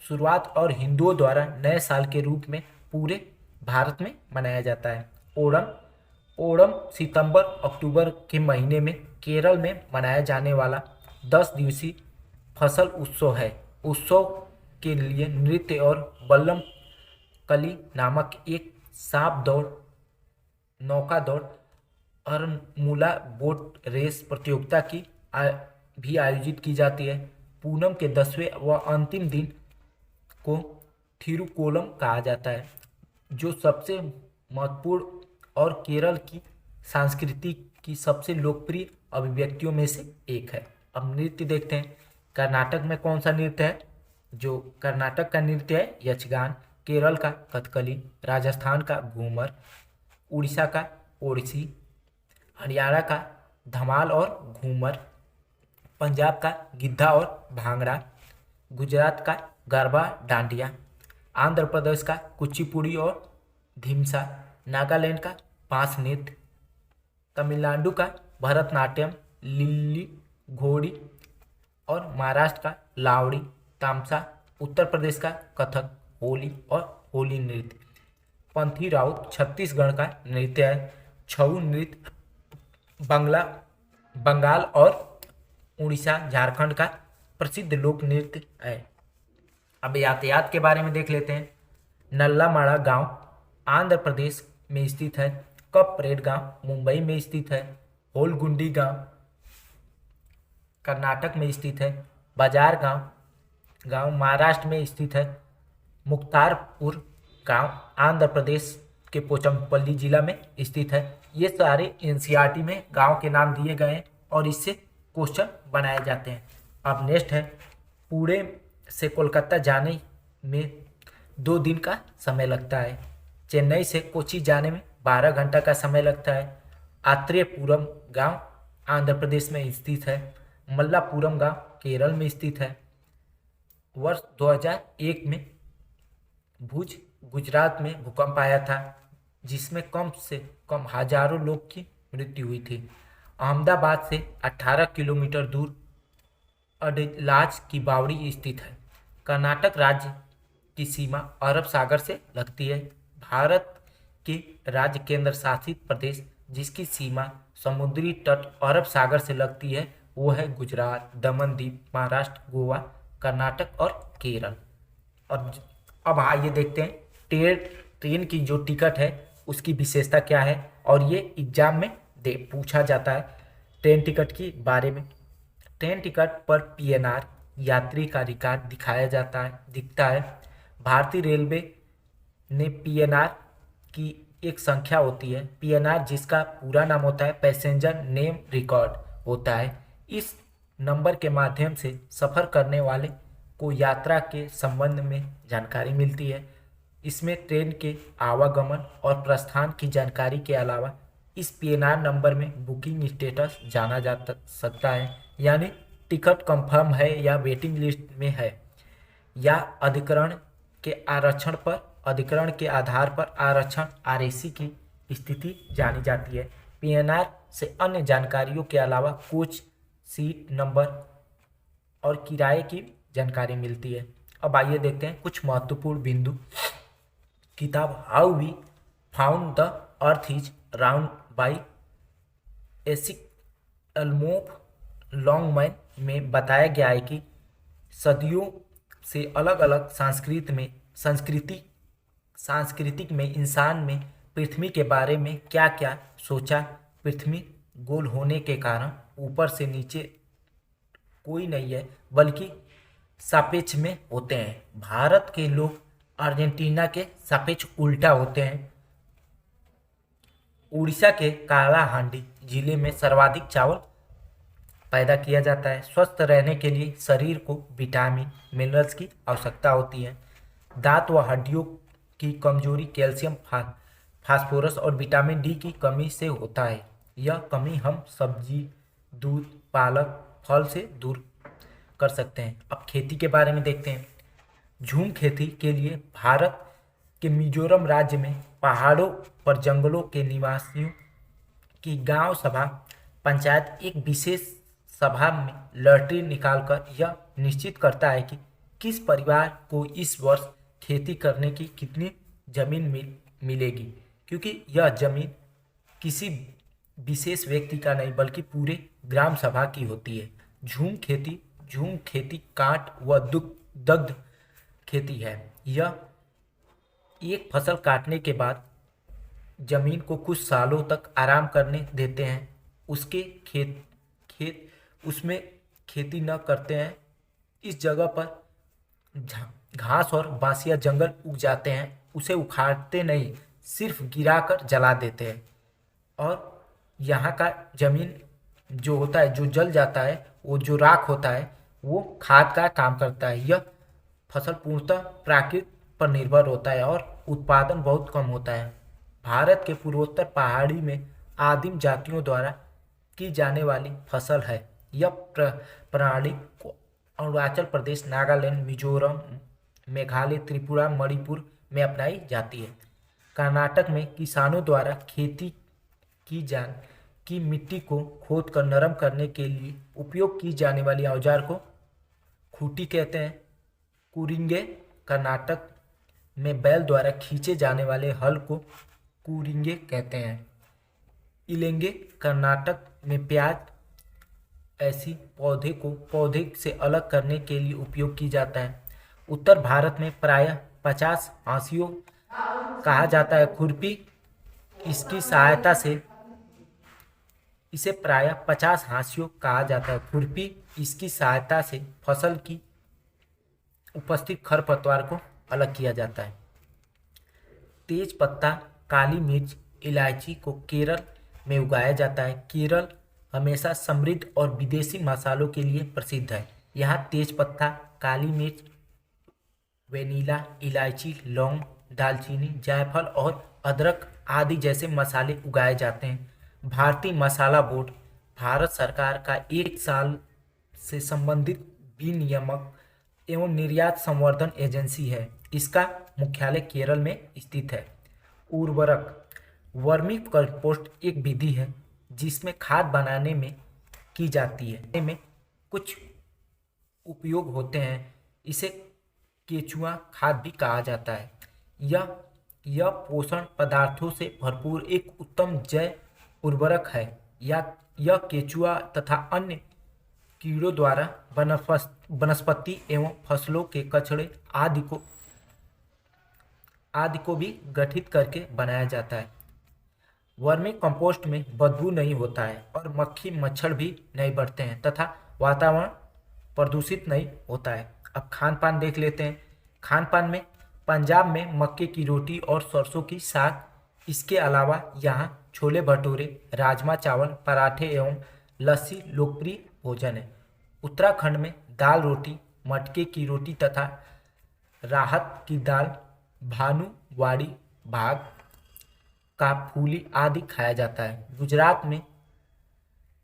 शुरुआत और हिंदुओं द्वारा नए साल के रूप में पूरे भारत में मनाया जाता है। ओणम सितंबर अक्टूबर के महीने में केरल में मनाया जाने वाला 10 दिवसीय फसल उत्सव है। उत्सव के लिए नृत्य और बल्लम कली नामक एक सांप दौड़, नौका दौड़ और मूला बोट रेस प्रतियोगिता भी आयोजित की जाती है। पूनम के 10वें व अंतिम दिन को थिरुकोलम कहा जाता है, जो सबसे महत्वपूर्ण और केरल की संस्कृति की सबसे लोकप्रिय अभिव्यक्तियों में से एक है। अब नृत्य देखते हैं। कर्नाटक में कौन सा नृत्य है? जो कर्नाटक का नृत्य है यक्षगान, केरल का कथकली, राजस्थान का घूमर, उड़ीसा का ओडिसी, हरियाणा का धमाल और घूमर, पंजाब का गिद्धा और भांगड़ा, गुजरात का गरबा डांडिया, आंध्र प्रदेश का कुचिपुड़ी और धिमसा, नागालैंड का बांस नृत्य, तमिलनाडु का भरतनाट्यम, लिल्ली घोड़ी और महाराष्ट्र का लावड़ी तामसा, उत्तर प्रदेश का कथक, होली और होली नृत्य। पंथी राउत छत्तीसगढ़ का नृत्य है। छऊ नृत्य बंगाल और उड़ीसा झारखंड का प्रसिद्ध लोक नृत्य है। अब यातायात के बारे में देख लेते हैं। नल्लामाड़ा गांव आंध्र प्रदेश में स्थित है। कपरेड गांव मुंबई में स्थित है। होलगुंडी गांव कर्नाटक में स्थित है। बाजार गांव महाराष्ट्र में स्थित है। मुख्तारपुर गांव आंध्र प्रदेश के पोचमपल्ली जिला में स्थित है। ये सारे एनसीईआरटी में गांव के नाम दिए गए हैं और इससे क्वेश्चन बनाए जाते हैं। अब नेक्स्ट है, पुणे से कोलकाता जाने में 2 दिन का समय लगता है। चेन्नई से कोची जाने में 12 घंटा का समय लगता है। आत्रेयपुरम गांव आंध्र प्रदेश में स्थित है। मल्लापुरम गांव केरल में स्थित है। वर्ष 2001 में भुज गुजरात में भूकंप आया था, जिसमें कम से कम हजारों लोग की मृत्यु हुई थी। अहमदाबाद से 18 किलोमीटर दूर अडलाज की बावड़ी स्थित है। कर्नाटक राज्य की सीमा अरब सागर से लगती है। भारत के राज्य केंद्र शासित प्रदेश जिसकी सीमा समुद्री तट अरब सागर से लगती है वो है गुजरात, दमन दीव, महाराष्ट्र, गोवा, कर्नाटक और केरल। और अब आइए देखते हैं ट्रेन की जो टिकट है उसकी विशेषता क्या है, और ये एग्जाम में पूछा जाता है ट्रेन टिकट के बारे में। ट्रेन टिकट पर पीएनआर यात्री का रिकॉर्ड दिखता है। भारतीय रेलवे ने पीएनआर की एक संख्या होती है। पीएनआर जिसका पूरा नाम होता है पैसेंजर नेम रिकॉर्ड होता है। इस नंबर के माध्यम से सफ़र करने वाले को यात्रा के संबंध में जानकारी मिलती है। इसमें ट्रेन के आवागमन और प्रस्थान की जानकारी के अलावा इस पीएनआर नंबर में बुकिंग स्टेटस जाना जा सकता है, यानी टिकट कंफर्म है या वेटिंग लिस्ट में है, या अधिकरण के आधार पर आरक्षण आरएसी की स्थिति जानी जाती है। पीएनआर से अन्य जानकारियों के अलावा कोच, सीट नंबर और किराए की जानकारी मिलती है। अब आइए देखते हैं कुछ महत्वपूर्ण बिंदु। किताब how we found the earth is round by Isaac एल्मोफ लॉन्गमैन में बताया गया है कि सदियों से अलग अलग सांस्कृतिक में इंसान में पृथ्वी के बारे में क्या क्या सोचा। पृथ्वी गोल होने के कारण ऊपर से नीचे कोई नहीं है बल्कि सापेक्ष में होते हैं। भारत के लोग अर्जेंटीना के सापेक्ष उल्टा होते हैं। उड़ीसा के कालाहांडी जिले में सर्वाधिक चावल पैदा किया जाता है। स्वस्थ रहने के लिए शरीर को विटामिन मिनरल्स की आवश्यकता होती है। दांत व हड्डियों की कमजोरी कैल्शियम, फास्फोरस और विटामिन डी की कमी से होता है। यह कमी हम सब्जी, दूध, पालक, फल से दूर कर सकते हैं। अब खेती के बारे में देखते हैं। झूम खेती के लिए भारत के मिजोरम राज्य में पहाड़ों पर जंगलों के निवासियों की गांव सभा पंचायत एक विशेष सभा में लॉटरी निकालकर यह निश्चित करता है कि किस परिवार को इस वर्ष खेती करने की कितनी जमीन मिलेगी, क्योंकि यह जमीन किसी विशेष व्यक्ति का नहीं बल्कि पूरे ग्राम सभा की होती है। झूम खेती काट व दग्ध खेती है। यह एक फसल काटने के बाद जमीन को कुछ सालों तक आराम करने देते हैं। उसके खेत उसमें खेती न करते हैं। इस जगह पर घास और बासिया जंगल उग जाते हैं। उसे उखाड़ते नहीं, सिर्फ गिराकर जला देते हैं। और यहाँ का जमीन जो होता है, जो जल जाता है, वो जो राख होता है वो खाद का काम करता है। यह फसल पूर्णतः प्राकृतिक पर निर्भर होता है और उत्पादन बहुत कम होता है। भारत के पूर्वोत्तर पहाड़ी में आदिम जातियों द्वारा की जाने वाली फसल है। यह प्रणाली को अरुणाचल प्रदेश, नागालैंड, मिजोरम, मेघालय, त्रिपुरा, मणिपुर में अपनाई जाती है। कर्नाटक में किसानों द्वारा खेती की मिट्टी को खोदकर नरम करने के लिए उपयोग की जाने वाली औजार को खूंटी कहते हैं। कुरिंगे कर्नाटक में बैल द्वारा खींचे जाने वाले हल को कुरिंगे कहते हैं। इलेंगे कर्नाटक में प्याज ऐसी पौधे से अलग करने के लिए उपयोग की जाता है। उत्तर भारत में प्रायः 50 हांसियों कहा जाता है खुरपी। इसे प्रायः 50 हांसियों कहा जाता है खुरपी। इसकी सहायता से फसल की उपस्थित खरपतवार को अलग किया जाता है। तेज पत्ता, काली मिर्च, इलायची को केरल में उगाया जाता है। केरल हमेशा समृद्ध और विदेशी मसालों के लिए प्रसिद्ध है। यहाँ तेज पत्ता, काली मिर्च, वेनिला, इलायची, लौंग, दालचीनी, जायफल और अदरक आदि जैसे मसाले उगाए जाते हैं। भारतीय मसाला बोर्ड भारत सरकार का 1 साल से संबंधित विनियामक एवं निर्यात संवर्धन एजेंसी है। इसका मुख्यालय केरल में स्थित है। उर्वरक वर्मी कंपोस्ट एक विधि है जिसमें खाद बनाने में की जाती है में कुछ उपयोग होते हैं। इसे केचुआ खाद भी कहा जाता है। यह पोषण पदार्थों से भरपूर एक उत्तम जैव उर्वरक है। यह केचुआ तथा अन्य कीड़ों द्वारा वनस्पति एवं फसलों के कचरे आदि को भी गठित करके बनाया जाता है। वर्मी कंपोस्ट में बदबू नहीं होता है और मक्खी मच्छर भी नहीं बढ़ते हैं तथा वातावरण प्रदूषित नहीं होता है। अब खान पान देख लेते हैं। खान पान में पंजाब में मक्के की रोटी और सरसों की साग, इसके अलावा यहाँ छोले भटूरे, राजमा चावल, पराठे एवं लस्सी लोकप्रिय भोजन है। उत्तराखंड में दाल रोटी, मटके की रोटी तथा राहत की दाल, भानुवाड़ी, भाग का फूली आदि खाया जाता है। गुजरात में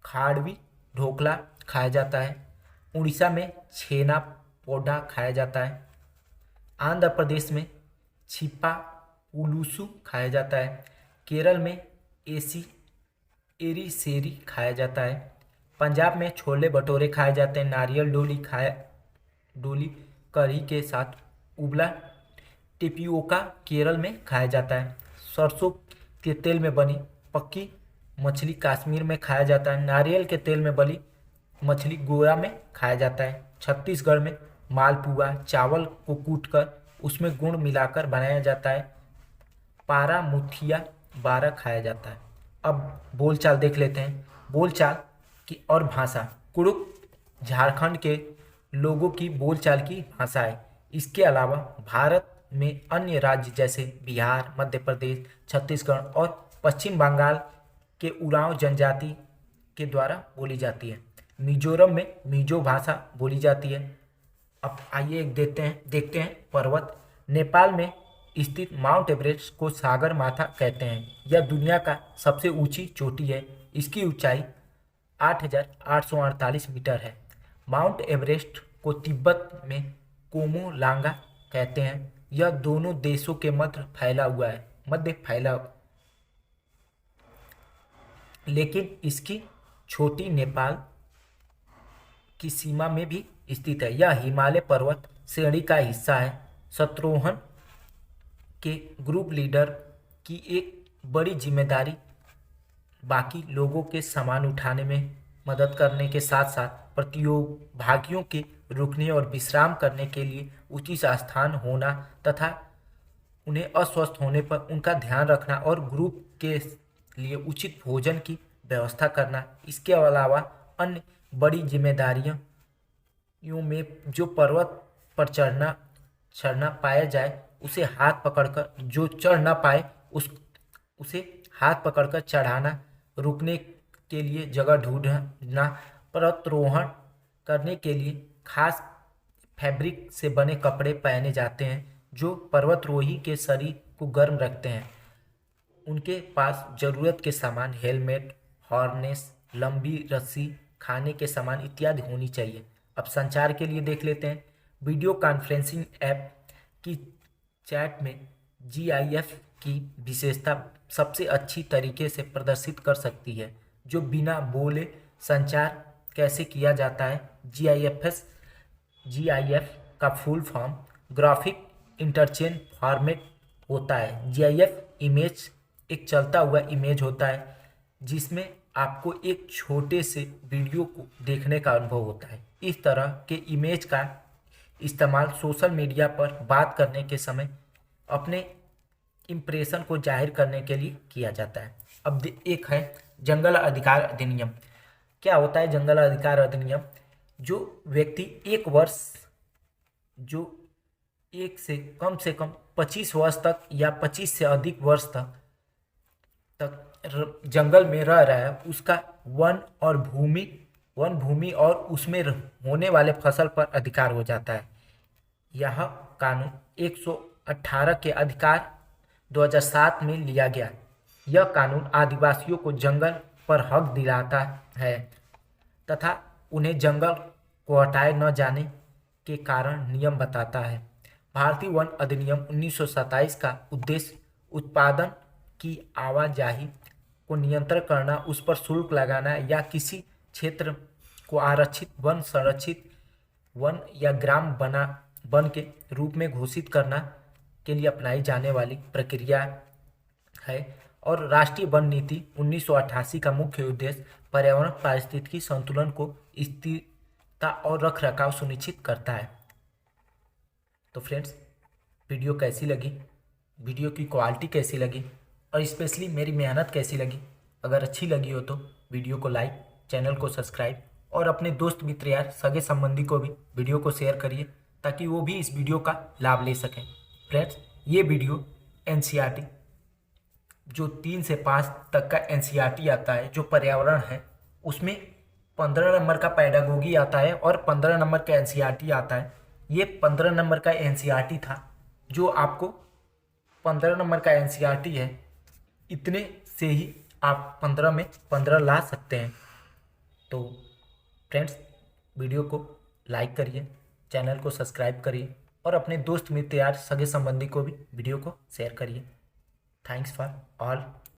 खाड़वी ढोकला खाया जाता है। उड़ीसा में छेना पोडा खाया जाता है। आंध्र प्रदेश में छिपा पुलुसु खाया जाता है। केरल में एरीसेरी खाया जाता है। पंजाब में छोले भटूरे खाए जाते हैं। नारियल डोली कढ़ी के साथ उबला टेपियोका केरल में खाया जाता है। सरसों के तेल में बनी पक्की मछली कश्मीर में खाया जाता है। नारियल के तेल में बनी मछली गोवा में खाया जाता है। छत्तीसगढ़ में मालपुआ चावल को कूटकर उसमें गुड़ मिलाकर बनाया जाता है। पारा मुठिया बारा खाया जाता है। अब बोलचाल देख लेते हैं। बोलचाल की और भाषा। कुड़ुक झारखंड के लोगों की बोलचाल की भाषा है। इसके अलावा भारत में अन्य राज्य जैसे बिहार, मध्य प्रदेश, छत्तीसगढ़ और पश्चिम बंगाल के उरांव जनजाति के द्वारा बोली जाती है। मिजोरम में मिजो भाषा बोली जाती है। अब आइए एक देखते हैं पर्वत। नेपाल में स्थित माउंट एवरेस्ट को सागर माथा कहते हैं। यह दुनिया का सबसे ऊंची चोटी है। इसकी ऊंचाई 8,848 मीटर है। माउंट एवरेस्ट को तिब्बत में कोमोलांगा कहते हैं। यह दोनों देशों के मध्य फैला लेकिन इसकी छोटी नेपाल की सीमा में भी स्थित है। यह हिमालय पर्वत श्रेणी का हिस्सा है। शत्रुघ्न के ग्रुप लीडर की एक बड़ी जिम्मेदारी बाकी लोगों के सामान उठाने में मदद करने के साथ साथ प्रतिभागियों के रुकने और विश्राम करने के लिए उचित स्थान होना तथा उन्हें अस्वस्थ होने पर उनका ध्यान रखना और ग्रुप के लिए उचित भोजन की व्यवस्था करना। इसके अलावा अन्य बड़ी जिम्मेदारियों में जो पर्वत पर चढ़ना पाया जाए उसे हाथ पकड़कर, जो चढ़ ना पाए उसे हाथ पकड़कर चढ़ाना, रुकने के लिए जगह ढूंढना, पर्वतारोहण करने के लिए खास फैब्रिक से बने कपड़े पहने जाते हैं जो पर्वतारोही के शरीर को गर्म रखते हैं। उनके पास जरूरत के सामान हेलमेट, हार्नेस, लंबी रस्सी, खाने के सामान इत्यादि होनी चाहिए। अब संचार के लिए देख लेते हैं। वीडियो कॉन्फ्रेंसिंग ऐप की चैट में GIF की विशेषता सबसे अच्छी तरीके से प्रदर्शित कर सकती है। जो बिना बोले संचार कैसे किया जाता है। GIF का full form graphic interchange format होता है। GIF इमेज एक चलता हुआ इमेज होता है जिसमें आपको एक छोटे से वीडियो को देखने का अनुभव होता है। इस तरह के इमेज का इस्तेमाल सोशल मीडिया पर बात करने के समय अपने इम्प्रेशन को जाहिर करने के लिए किया जाता है। अब एक है जंगल अधिकार अधिनियम। क्या होता है जंगल अधिकार अधिनियम? जो व्यक्ति एक से कम 25 वर्ष तक या 25 से अधिक वर्ष तक जंगल में रह रहा है, उसका वन भूमि और उसमें होने वाले फसल पर अधिकार हो जाता है। यह कानून 118 के अधिकार 2007 में लिया गया। यह कानून आदिवासियों को जंगल पर हक दिलाता है तथा उन्हें जंगल को हटाए न जाने के कारण नियम बताता है। भारतीय वन अधिनियम 1927 का उद्देश्य उत्पादन की आवाजाही को नियंत्रण करना, उस पर शुल्क लगाना या किसी क्षेत्र को आरक्षित वन, संरक्षित वन या ग्राम वन के रूप में घोषित करना के लिए अपनाई जाने वाली प्रक्रिया है। और राष्ट्रीय वन नीति 1988 का मुख्य उद्देश्य पर्यावरण पारिस्थितिकी संतुलन को स्थिरता और रख रखाव सुनिश्चित करता है। तो फ्रेंड्स, वीडियो कैसी लगी, वीडियो की क्वालिटी कैसी लगी और स्पेशली मेरी मेहनत कैसी लगी? अगर अच्छी लगी हो तो वीडियो को लाइक, चैनल को सब्सक्राइब और अपने दोस्त मित्र यार सगे संबंधी को भी वीडियो को शेयर करिए ताकि वो भी इस वीडियो का लाभ ले सकें। फ्रेंड्स, ये वीडियो एनसीईआरटी जो 3 से 5 तक का एनसीईआरटी आता है जो पर्यावरण है, उसमें 15 नंबर का पैडागोगी आता है और 15 नंबर का एनसीईआरटी आता है। ये 15 नंबर का एनसीईआरटी था जो आपको 15 नंबर का एनसीईआरटी है, इतने से ही आप 15 में 15 ला सकते हैं। तो फ्रेंड्स, वीडियो को लाइक करिए, चैनल को सब्सक्राइब करिए और अपने दोस्त मित्र यार सगे संबंधी को भी वीडियो को शेयर करिए। Thanks for all.